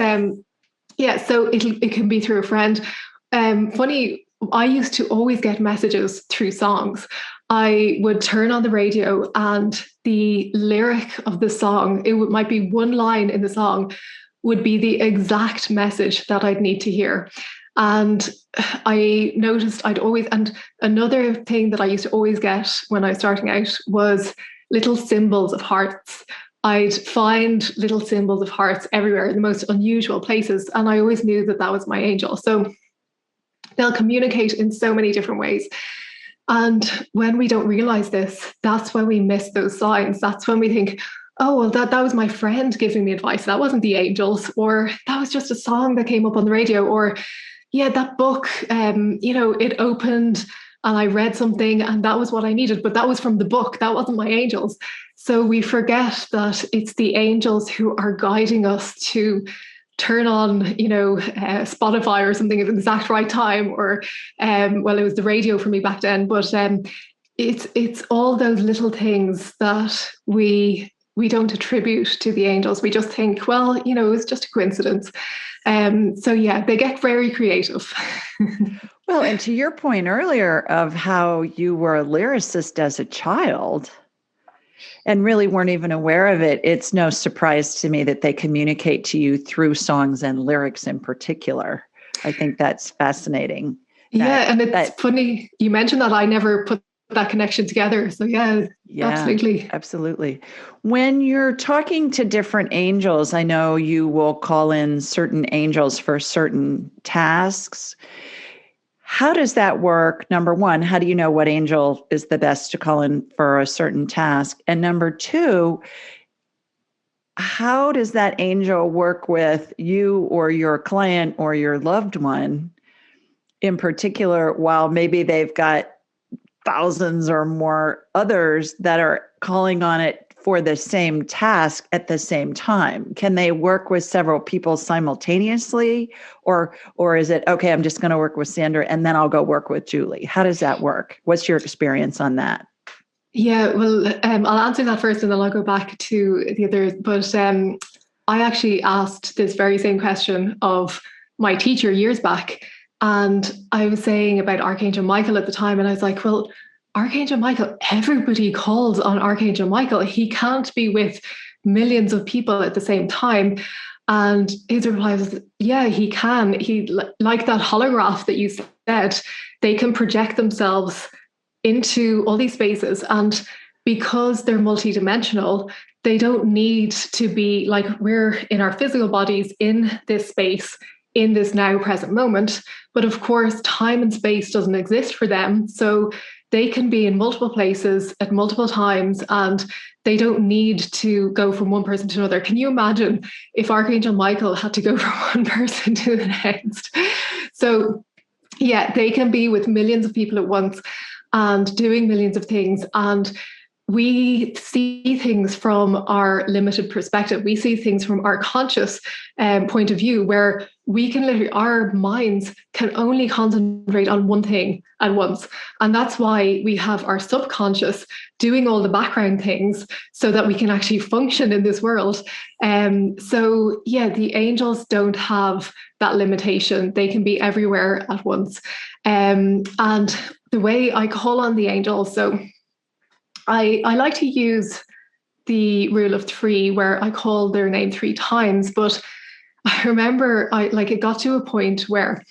yeah, so it can be through a friend. Funny, I used to always get messages through songs. I would turn on the radio and the lyric of the song, might be one line in the song, would be the exact message that I'd need to hear. And I noticed and another thing that I used to always get when I was starting out was little symbols of hearts. I'd find little symbols of hearts everywhere in the most unusual places. And I always knew that that was my angel. So they'll communicate in so many different ways. And when we don't realize this, that's when we miss those signs. That's when we think, oh, well, that was my friend giving me advice. That wasn't the angels, or that was just a song that came up on the radio, or yeah, that book, it opened and I read something and that was what I needed, but that was from the book. That wasn't my angels. So we forget that it's the angels who are guiding us to turn on, Spotify or something at the exact right time, or, well, it was the radio for me back then, but it's all those little things that we don't attribute to the angels. We just think, well, it was just a coincidence. So yeah, they get very creative. Well, and to your point earlier of how you were a lyricist as a child and really weren't even aware of it, it's no surprise to me that they communicate to you through songs and lyrics in particular. I think that's fascinating. And it's funny you mentioned that. I never put that connection together. So yeah, absolutely. When you're talking to different angels, I know you will call in certain angels for certain tasks. How does that work? Number one, how do you know what angel is the best to call in for a certain task? And number two, how does that angel work with you or your client or your loved one in particular, while maybe they've got thousands or more others that are calling on it for the same task at the same time? Can they work with several people simultaneously? Or is it, okay, I'm just going to work with Sandra and then I'll go work with Julie? How does that work? What's your experience on that? Yeah, well, I'll answer that first and then I'll go back to the others. But I actually asked this very same question of my teacher years back. And I was saying about Archangel Michael at the time, and I was like, well, Archangel Michael, everybody calls on Archangel Michael. He can't be with millions of people at the same time. And his reply was, yeah, he can. Like that holograph that you said, they can project themselves into all these spaces. And because they're multidimensional, they don't need to be like we're in our physical bodies in this space, in this now present moment. But of course, time and space doesn't exist for them. So they can be in multiple places at multiple times, and they don't need to go from one person to another. Can you imagine if Archangel Michael had to go from one person to the next? So yeah, they can be with millions of people at once and doing millions of things. And we see things from our limited perspective. We see things from our conscious point of view, where we can literally, our minds can only concentrate on one thing at once. And that's why we have our subconscious doing all the background things so that we can actually function in this world. So yeah, the angels don't have that limitation. They can be everywhere at once. And the way I call on the angels, so I like to use the rule of three, where I call their name 3 times. But I remember it got to a point where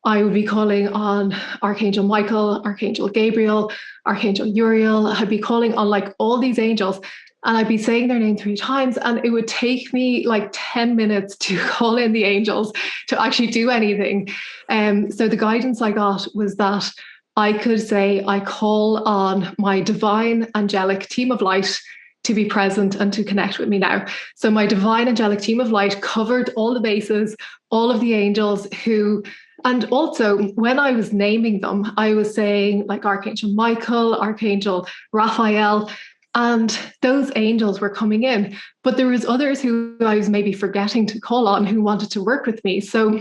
I would be calling on Archangel Michael, Archangel Gabriel, Archangel Uriel. I'd be calling on like all these angels, and I'd be saying their name 3 times. And it would take me like 10 minutes to call in the angels to actually do anything. So the guidance I got was that I could say, I call on my divine angelic team of light to be present and to connect with me now. So my divine angelic team of light covered all the bases, all of the angels who, and also when I was naming them, I was saying like Archangel Michael, Archangel Raphael, and those angels were coming in. But there was others who I was maybe forgetting to call on who wanted to work with me. So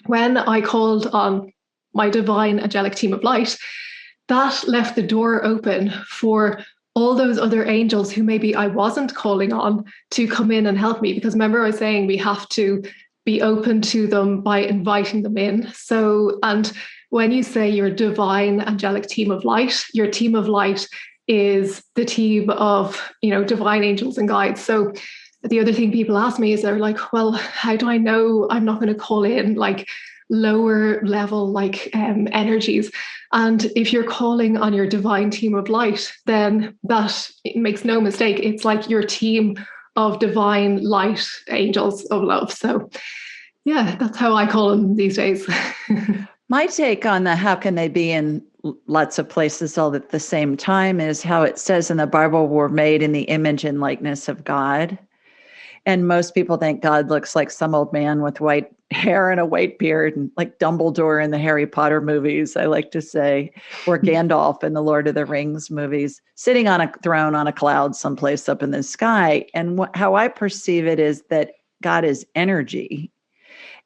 when I called on my divine angelic team of light, that left the door open for all those other angels who maybe I wasn't calling on to come in and help me. Because remember, I was saying we have to be open to them by inviting them in. So, and when you say your divine angelic team of light, your team of light is the team of, divine angels and guides. So the other thing people ask me is they're like, well, how do I know I'm not going to call in like lower level energies? And if you're calling on your divine team of light, then that, it makes no mistake, it's like your team of divine light angels of love. So yeah, that's how I call them these days. My take on the how can they be in lots of places all at the same time is how it says in the Bible, we're made in the image and likeness of God. And most people think God looks like some old man with white hair and a white beard, and like Dumbledore in the Harry Potter movies, I like to say, or Gandalf in the Lord of the Rings movies, sitting on a throne on a cloud someplace up in the sky. And how I perceive it is that God is energy,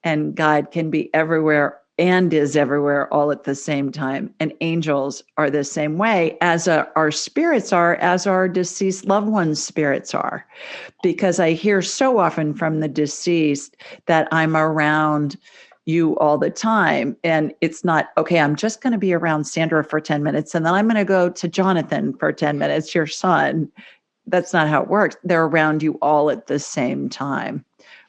and God can be everywhere and is everywhere all at the same time. And angels are the same way, as our spirits are, as our deceased loved ones' spirits are. Because I hear so often from the deceased that I'm around you all the time. And it's not, okay, I'm just going to be around Sandra for 10 minutes, and then I'm going to go to Jonathan for 10 minutes, your son. That's not how it works. They're around you all at the same time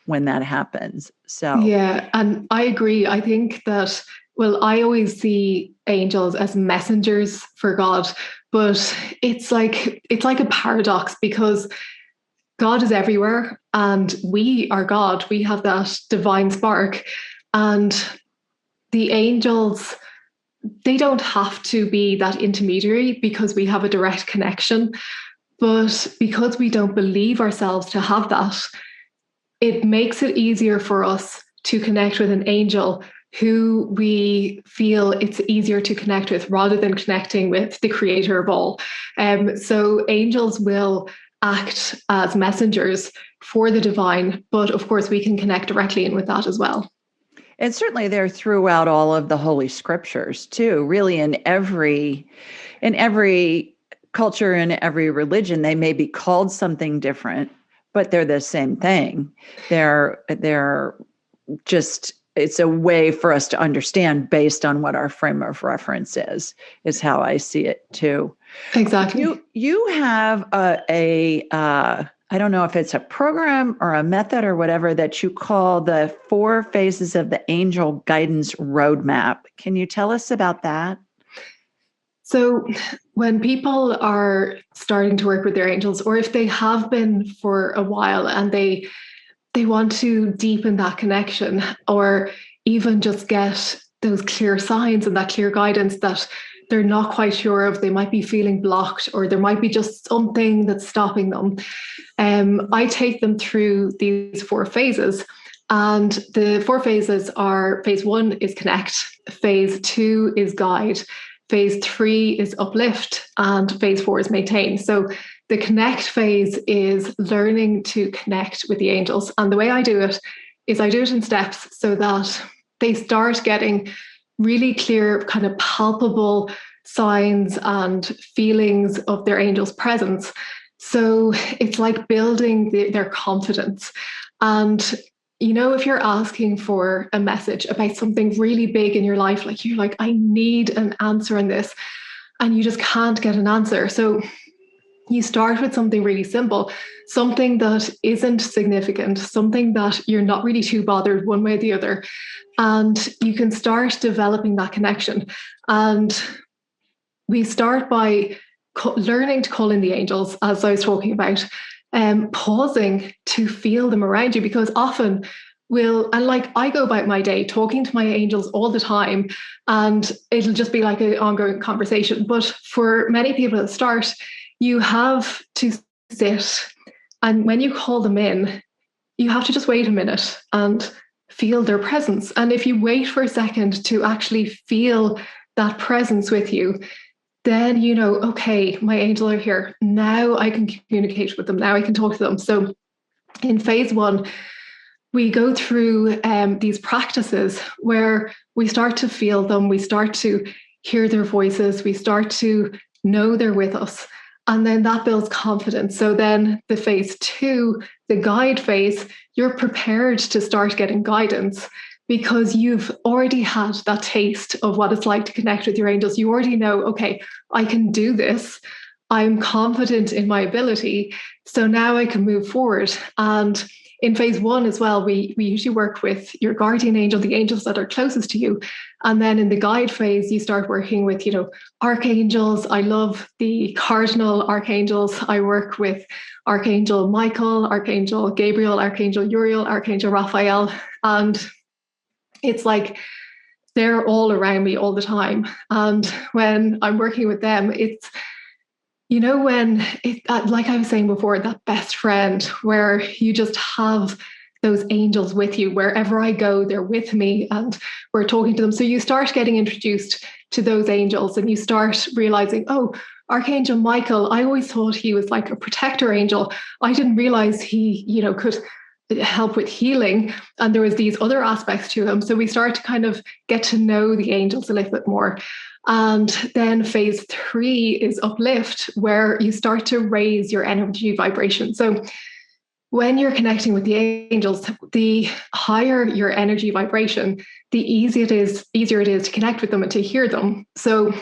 when that happens. So yeah, and I agree. I think that, well, I always see angels as messengers for God, but it's like a paradox, because God is everywhere and we are God. We have that divine spark, and the angels, they don't have to be that intermediary because we have a direct connection. But because we don't believe ourselves to have that, it makes it easier for us to connect with an angel who we feel it's easier to connect with, rather than connecting with the creator of all. So angels will act as messengers for the divine, but of course we can connect directly in with that as well. And certainly they're throughout all of the Holy Scriptures too, really in every culture, in every religion. They may be called something different, but they're the same thing. They're just, it's a way for us to understand based on what our frame of reference is how I see it too. Exactly. You have I don't know if it's a program or a method or whatever that you call the 4 phases of the angel guidance roadmap. Can you tell us about that? So when people are starting to work with their angels, or if they have been for a while and they want to deepen that connection, or even just get those clear signs and that clear guidance that they're not quite sure of, they might be feeling blocked, or there might be just something that's stopping them. I take them through these 4 phases. And the 4 phases are: phase 1 is connect, phase 2 is guide, phase 3 is uplift, and phase 4 is maintain. So the connect phase is learning to connect with the angels. And the way I do it is I do it in steps, so that they start getting really clear, kind of palpable signs and feelings of their angel's presence. So it's like building their confidence. And if you're asking for a message about something really big in your life, like you're like, I need an answer on this, and you just can't get an answer. So you start with something really simple, something that isn't significant, something that you're not really too bothered one way or the other. And you can start developing that connection. And we start by learning to call in the angels, as I was talking about, pausing to feel them around you, because often I go about my day talking to my angels all the time, and it'll just be like an ongoing conversation. But for many people at the start, you have to sit, and when you call them in, you have to just wait a minute and feel their presence. And if you wait for a second to actually feel that presence with you, then okay, my angels are here. Now I can communicate with them. Now I can talk to them. So in phase 1, we go through these practices where we start to feel them, we start to hear their voices, we start to know they're with us. And then that builds confidence. So then the phase 2, the guide phase, you're prepared to start getting guidance because you've already had that taste of what it's like to connect with your angels. You already know, okay, I can do this. I'm confident in my ability. So now I can move forward. And in phase 1 as well, we usually work with your guardian angel, the angels that are closest to you. And then in the guide phase, you start working with, archangels. I love the cardinal archangels. I work with Archangel Michael, Archangel Gabriel, Archangel Uriel, Archangel Raphael. And it's like they're all around me all the time. And when I'm working with them, it's, when like I was saying before, that best friend where you just have those angels with you wherever I go, they're with me and we're talking to them. So you start getting introduced to those angels and you start realizing, oh, Archangel Michael, I always thought he was like a protector angel. I didn't realize he, could help with healing. And there was these other aspects to him. So we start to kind of get to know the angels a little bit more. And then phase 3 is uplift, where you start to raise your energy vibration. So when you're connecting with the angels, the higher your energy vibration, the easier it is to connect with them and to hear them. So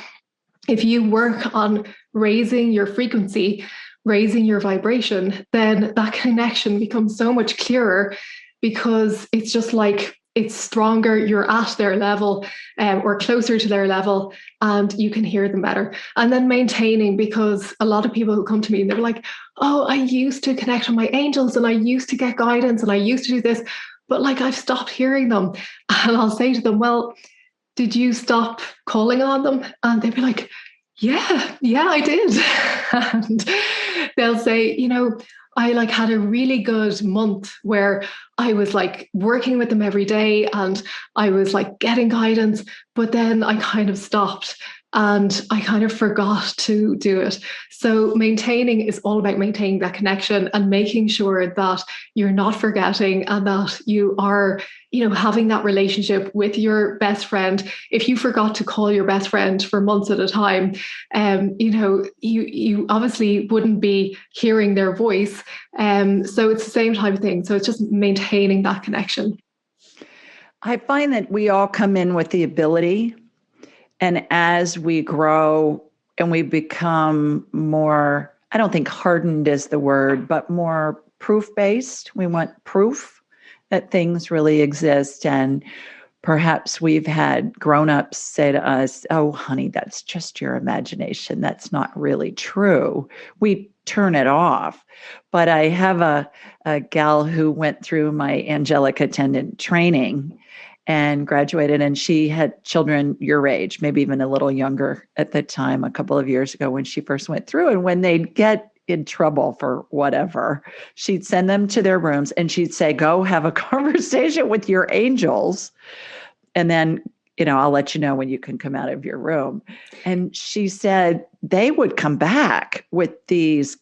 if you work on raising your frequency, raising your vibration, then that connection becomes so much clearer because it's just like it's stronger. You're at their level or closer to their level and you can hear them better. And then maintaining, because a lot of people who come to me, they're like, oh, I used to connect with my angels and I used to get guidance and I used to do this, but like I've stopped hearing them. And I'll say to them, well, did you stop calling on them? And they'd be like, yeah, I did. And they'll say, I like had a really good month where I was like working with them every day and I was like getting guidance, but then I kind of stopped and I kind of forgot to do it. So maintaining is all about maintaining that connection and making sure that you're not forgetting and that you are, having that relationship with your best friend. If you forgot to call your best friend for months at a time, you obviously wouldn't be hearing their voice. So it's the same type of thing. So it's just maintaining that connection. I find that we all come in with the ability, and as we grow and we become more, I don't think hardened is the word, but more proof-based. We want proof that things really exist. And perhaps we've had grown-ups say to us, oh, honey, that's just your imagination. That's not really true. We turn it off. But I have a gal who went through my angelic attendant training and graduated, and she had children your age, maybe even a little younger at the time, a couple of years ago when she first went through. And when they'd get in trouble for whatever, she'd send them to their rooms and she'd say, go have a conversation with your angels. And then, I'll let you know when you can come out of your room. And she said they would come back with these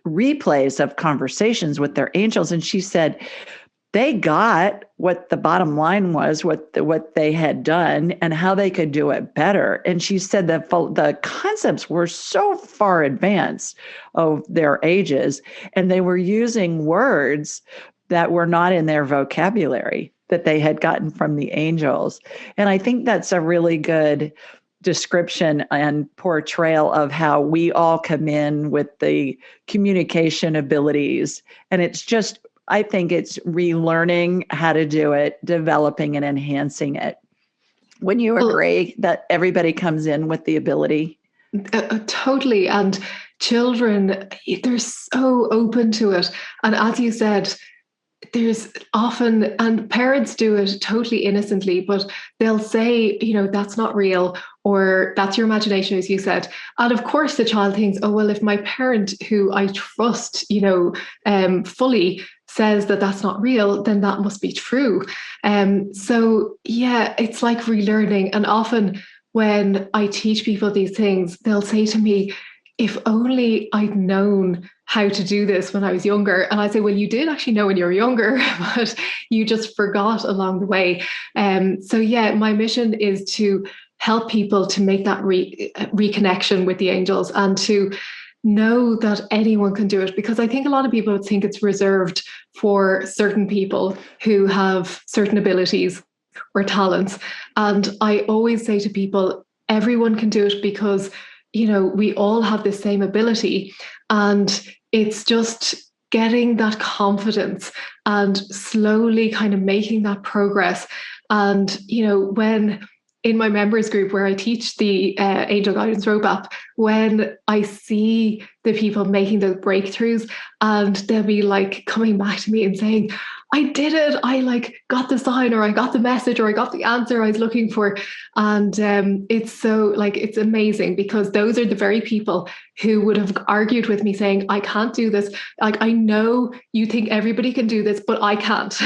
replays of conversations with their angels. And she said, they got what the bottom line was, what they had done and how they could do it better. And she said that the concepts were so far advanced of their ages, and they were using words that were not in their vocabulary that they had gotten from the angels. And I think that's a really good description and portrayal of how we all come in with the communication abilities. And it's just, I think it's relearning how to do it, developing and enhancing it. Wouldn't you agree that everybody comes in with the ability? Totally. And children, they're so open to it. And as you said, there's often, and parents do it totally innocently, but they'll say, that's not real, or that's your imagination, as you said. And of course, the child thinks, oh, well, if my parent who I trust, fully says that that's not real, then that must be true. So yeah, it's like relearning. And often when I teach people these things, they'll say to me, if only I'd known how to do this when I was younger. And I say, well, you did actually know when you were younger, but you just forgot along the way. So yeah, my mission is to help people to make that reconnection with the angels and to know that anyone can do it, because I think a lot of people would think it's reserved for certain people who have certain abilities or talents. And I always say to people, everyone can do it, because, we all have the same ability. And it's just getting that confidence and slowly kind of making that progress. And, when in my members group where I teach the Angel Guidance Roadmap, when I see the people making those breakthroughs, and they'll be like coming back to me and saying, I did it. I like got the sign, or I got the message, or I got the answer I was looking for. And it's so like, it's amazing, because those are the very people who would have argued with me saying, I can't do this. Like, I know you think everybody can do this, but I can't.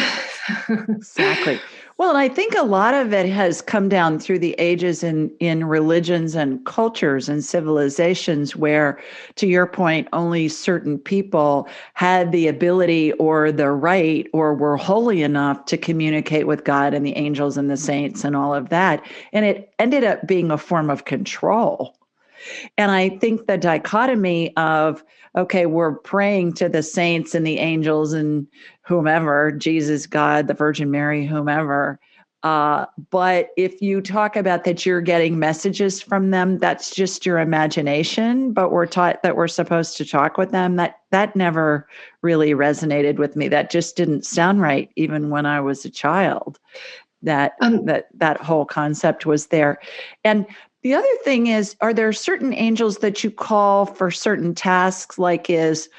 Exactly. Well, and I think a lot of it has come down through the ages in religions and cultures and civilizations where, to your point, only certain people had the ability or the right or were holy enough to communicate with God and the angels and the saints and all of that. And it ended up being a form of control. And I think the dichotomy of, okay, we're praying to the saints and the angels and whomever, Jesus, God, the Virgin Mary, whomever. But if you talk about that you're getting messages from them, that's just your imagination. But we're taught that we're supposed to talk with them. That never really resonated with me. That just didn't sound right, even when I was a child. That whole concept was there. And the other thing is, are there certain angels that you call for certain tasks, like is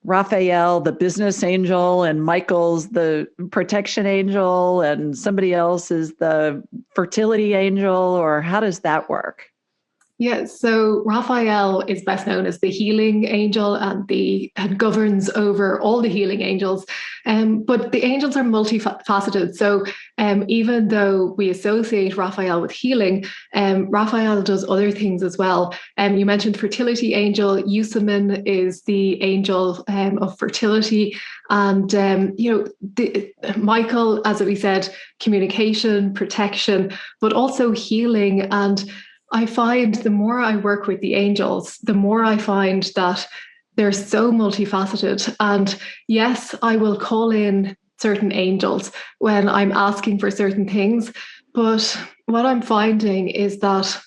Raphael the business angel and Michael's the protection angel and somebody else is the fertility angel, or how does that work? Yeah, so Raphael is best known as the healing angel, and governs over all the healing angels. But the angels are multifaceted. So even though we associate Raphael with healing, Raphael does other things as well. You mentioned fertility angel. Yusamin is the angel of fertility, and Michael, as we said, communication, protection, but also healing. And I find the more I work with the angels, the more I find that they're so multifaceted. And yes, I will call in certain angels when I'm asking for certain things. But what I'm finding is that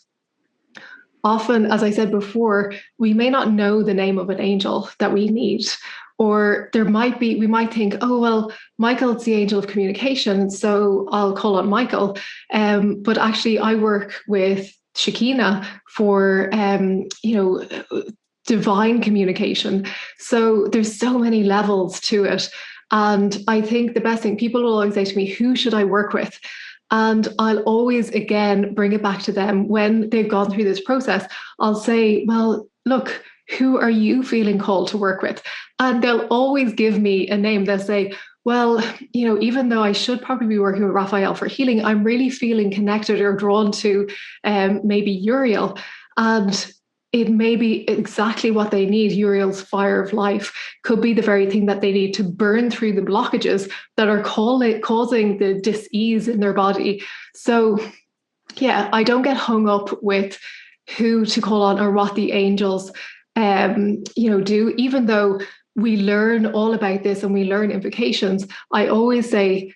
often, as I said before, we may not know the name of an angel that we need. Or we might think, oh, well, Michael's the angel of communication, so I'll call on Michael. But actually, I work with Shekinah for divine communication. So there's so many levels to it. And I think the best thing, people will always say to me, who should I work with? And I'll always, again, bring it back to them when they've gone through this process. I'll say, well, look, who are you feeling called to work with? And they'll always give me a name. They'll say, well, even though I should probably be working with Raphael for healing, I'm really feeling connected or drawn to maybe Uriel. And it may be exactly what they need. Uriel's fire of life could be the very thing that they need to burn through the blockages that are causing the dis-ease in their body. So, yeah, I don't get hung up with who to call on or what the angels do, even though we learn all about this and we learn implications. I always say,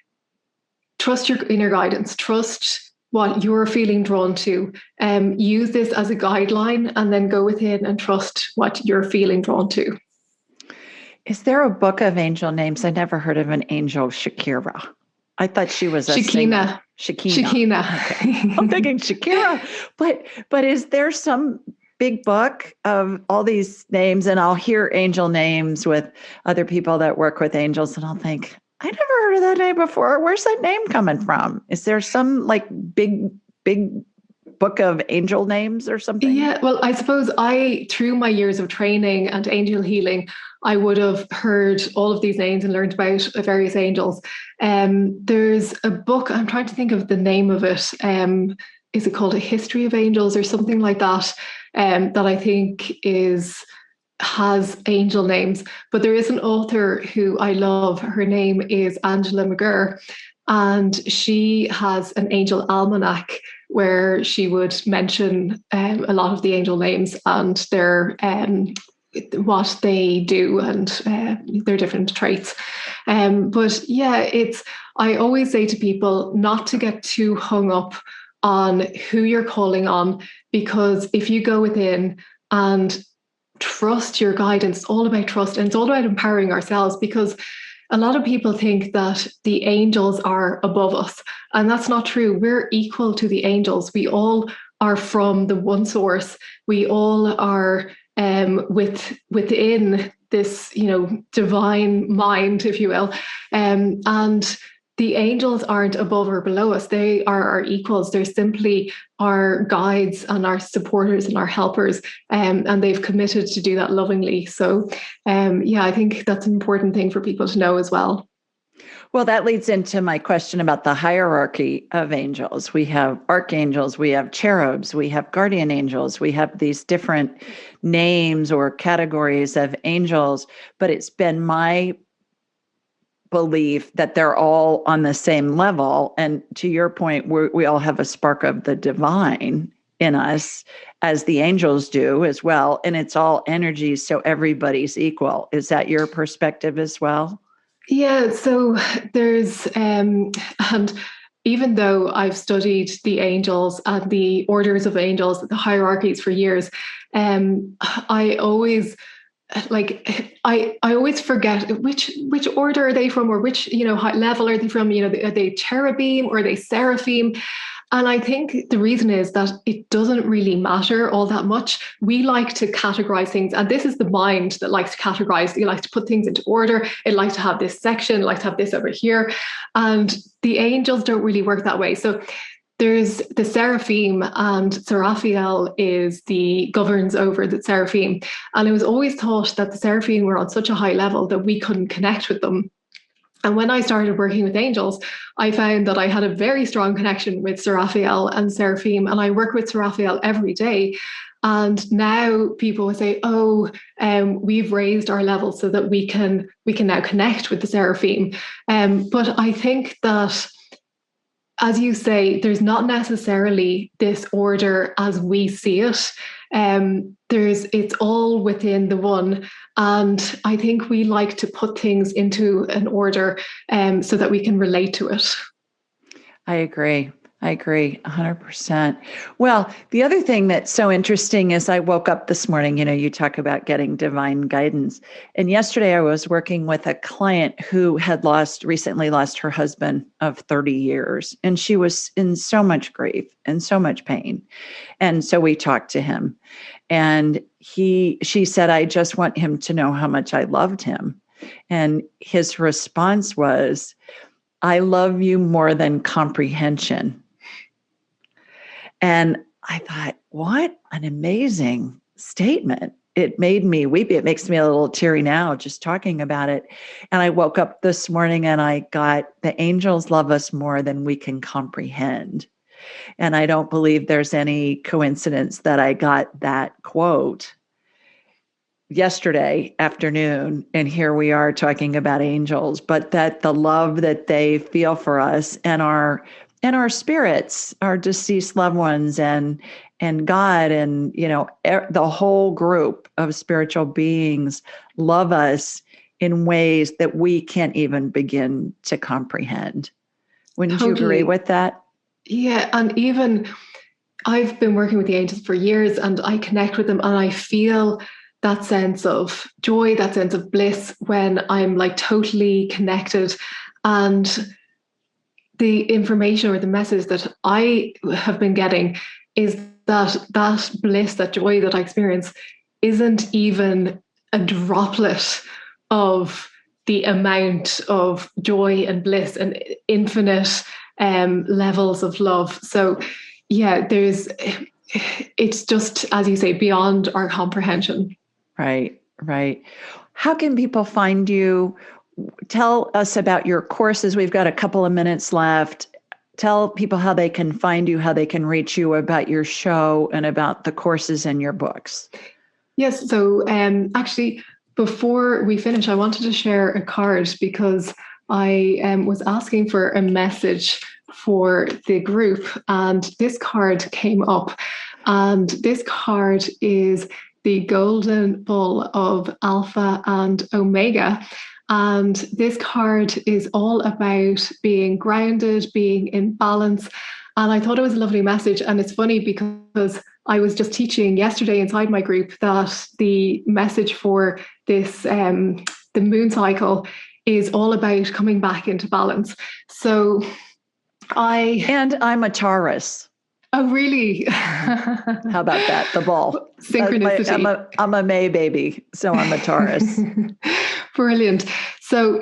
trust your inner guidance, trust what you're feeling drawn to. Use this as a guideline and then go within and trust what you're feeling drawn to. Is there a book of angel names? I never heard of an angel Shakira. I thought she was a Shekinah. Shekinah. Okay. I'm thinking Shakira. But is there some big book of all these names? And I'll hear angel names with other people that work with angels, and I'll think, I never heard of that name before. Where's that name coming from? Is there some like big book of angel names or something? Yeah, well, I suppose through my years of training and angel healing, I would have heard all of these names and learned about various angels. There's a book, I'm trying to think of the name of it. Is it called A History of Angels or something like that? That I think has angel names. But there is an author who I love. Her name is Angela Moher, and she has an angel almanac where she would mention a lot of the angel names and their what they do and their different traits. But yeah, I always say to people not to get too hung up on who you're calling on, because if you go within and trust your guidance, it's all about trust, and it's all about empowering ourselves, because a lot of people think that the angels are above us, and that's not true. We're equal to the angels. We all are from the one source. We all are within this, divine mind, if you will. And the angels aren't above or below us. They are our equals. They're simply our guides and our supporters and our helpers. And they've committed to do that lovingly. So, I think that's an important thing for people to know as well. Well, that leads into my question about the hierarchy of angels. We have archangels, we have cherubs, we have guardian angels, we have these different names or categories of angels, but it's been my belief that they're all on the same level. And to your point, we all have a spark of the divine in us, as the angels do as well. And it's all energies, so everybody's equal. Is that your perspective as well? Yeah, so there's, and even though I've studied the angels and the orders of angels, the hierarchies for years, I always I always forget which order are they from, or which level are they from. Are they cherubim or are they seraphim? And I think the reason is that it doesn't really matter all that much. We like to categorize things, and this is the mind that likes to categorize. You like to put things into order. It likes to have this section, like to have this over here. And the angels don't really work that way. So there's the seraphim, and Seraphiel governs over the seraphim. And it was always thought that the seraphim were on such a high level that we couldn't connect with them. And when I started working with angels, I found that I had a very strong connection with Seraphiel and Seraphim, and I work with Seraphiel every day. And now people will say, "Oh, we've raised our level so that we can now connect with the Seraphim." But I think that, as you say, there's not necessarily this order as we see it. It's all within the one. And I think we like to put things into an order so that we can relate to it. I agree 100%. Well, the other thing that's so interesting is I woke up this morning, you talk about getting divine guidance. And yesterday I was working with a client who had recently lost her husband of 30 years. And she was in so much grief and so much pain. And so we talked to him, and she said, "I just want him to know how much I loved him." And his response was, "I love you more than comprehension." And I thought, what an amazing statement. It made me weep. It makes me a little teary now just talking about it. And I woke up this morning and I got, the angels love us more than we can comprehend. And I don't believe there's any coincidence that I got that quote yesterday afternoon, and here we are talking about angels, but that the love that they feel for us and our spirits, our deceased loved ones, and God, and the whole group of spiritual beings love us in ways that we can't even begin to comprehend. Wouldn't you agree with that? Yeah, and even I've been working with the angels for years, and I connect with them, and I feel that sense of joy, that sense of bliss when I'm like totally connected. And the information or the message that I have been getting is that bliss, that joy that I experience isn't even a droplet of the amount of joy and bliss and infinite levels of love. So yeah, it's just, as you say, beyond our comprehension. Right. How can people find you? Tell us about your courses. We've got a couple of minutes left. Tell people how they can find you, how they can reach you, about your show and about the courses and your books. Yes. So actually, before we finish, I wanted to share a card, because I was asking for a message for the group, and this card came up. And this card is the golden bull of Alpha and Omega. And this card is all about being grounded, being in balance. And I thought it was a lovely message. And it's funny because I was just teaching yesterday inside my group that the message for this, the moon cycle, is all about coming back into balance. So I'm a Taurus. Oh, really? How about that? The ball. Synchronicity. I'm a May baby, so I'm a Taurus. Brilliant. So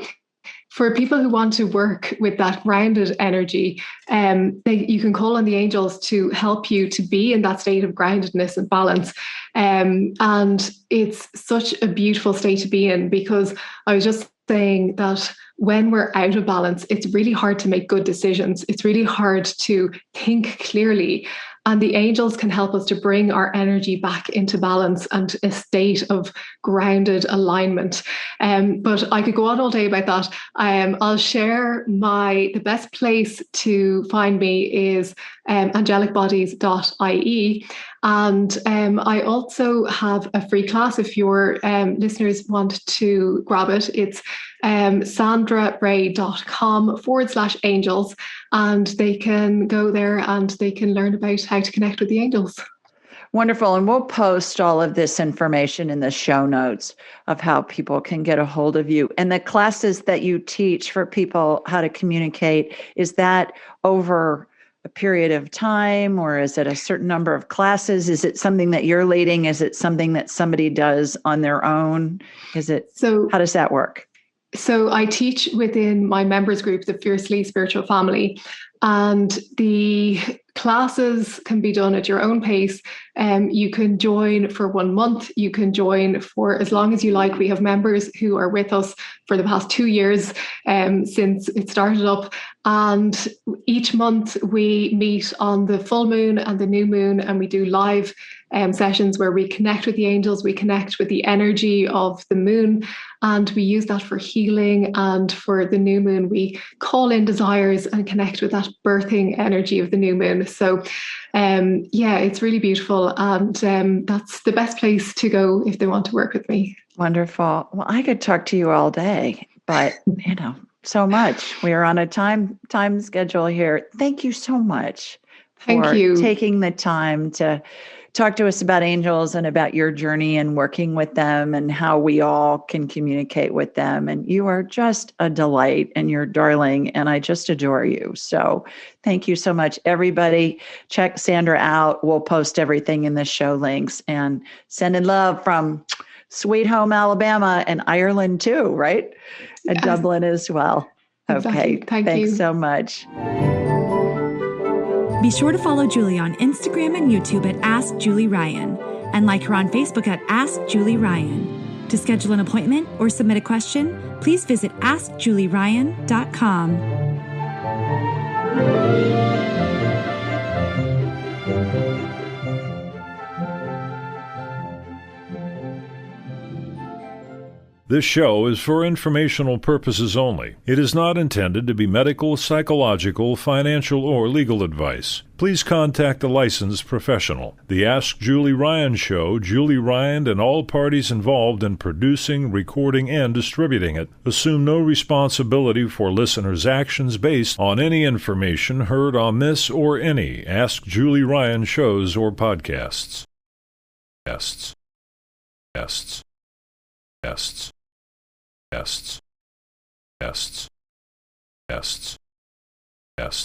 for people who want to work with that grounded energy, you can call on the angels to help you to be in that state of groundedness and balance. And it's such a beautiful state to be in, because I was just saying that when we're out of balance, it's really hard to make good decisions. It's really hard to think clearly. And the angels can help us to bring our energy back into balance and a state of grounded alignment. But I could go on all day about that. I'll share the best place to find me is angelicbodies.ie. And I also have a free class if your listeners want to grab it. It's sandrarae.com/angels, and they can go there and they can learn about how to connect with the angels. Wonderful. And we'll post all of this information in the show notes of how people can get a hold of you. And the classes that you teach for people how to communicate, is that over a period of time, or is it a certain number of classes? Is it something that you're leading? Is it something that somebody does on their own? How does that work? So I teach within my members group, the Fiercely Spiritual Family, and the classes can be done at your own pace. You can join for 1 month. You can join for as long as you like. We have members who are with us for the past 2 years since it started up. And each month we meet on the full moon and the new moon, and we do live sessions where we connect with the angels, we connect with the energy of the moon, and we use that for healing. And for the new moon, we call in desires and connect with that birthing energy of the new moon. So it's really beautiful. And that's the best place to go if they want to work with me. Wonderful. Well, I could talk to you all day, but so much. We are on a time schedule here. Thank you so much for taking the time to talk to us about angels and about your journey and working with them and how we all can communicate with them. And you are just a delight, and you're darling, and I just adore you. So thank you so much. Everybody, check Sandra out. We'll post everything in the show links, and sending love from Sweet Home, Alabama, and Ireland too, right? And yes. Dublin as well. Exactly. Okay. Thanks so much. Be sure to follow Julie on Instagram and YouTube at Ask Julie Ryan, and like her on Facebook at Ask Julie Ryan. To schedule an appointment or submit a question, please visit AskJulieRyan.com. This show is for informational purposes only. It is not intended to be medical, psychological, financial, or legal advice. Please contact a licensed professional. The Ask Julie Ryan Show, Julie Ryan and all parties involved in producing, recording, and distributing it assume no responsibility for listeners' actions based on any information heard on this or any Ask Julie Ryan shows or podcasts. Guests. Guests. Guests. Guests. Guests. Guests. Guests.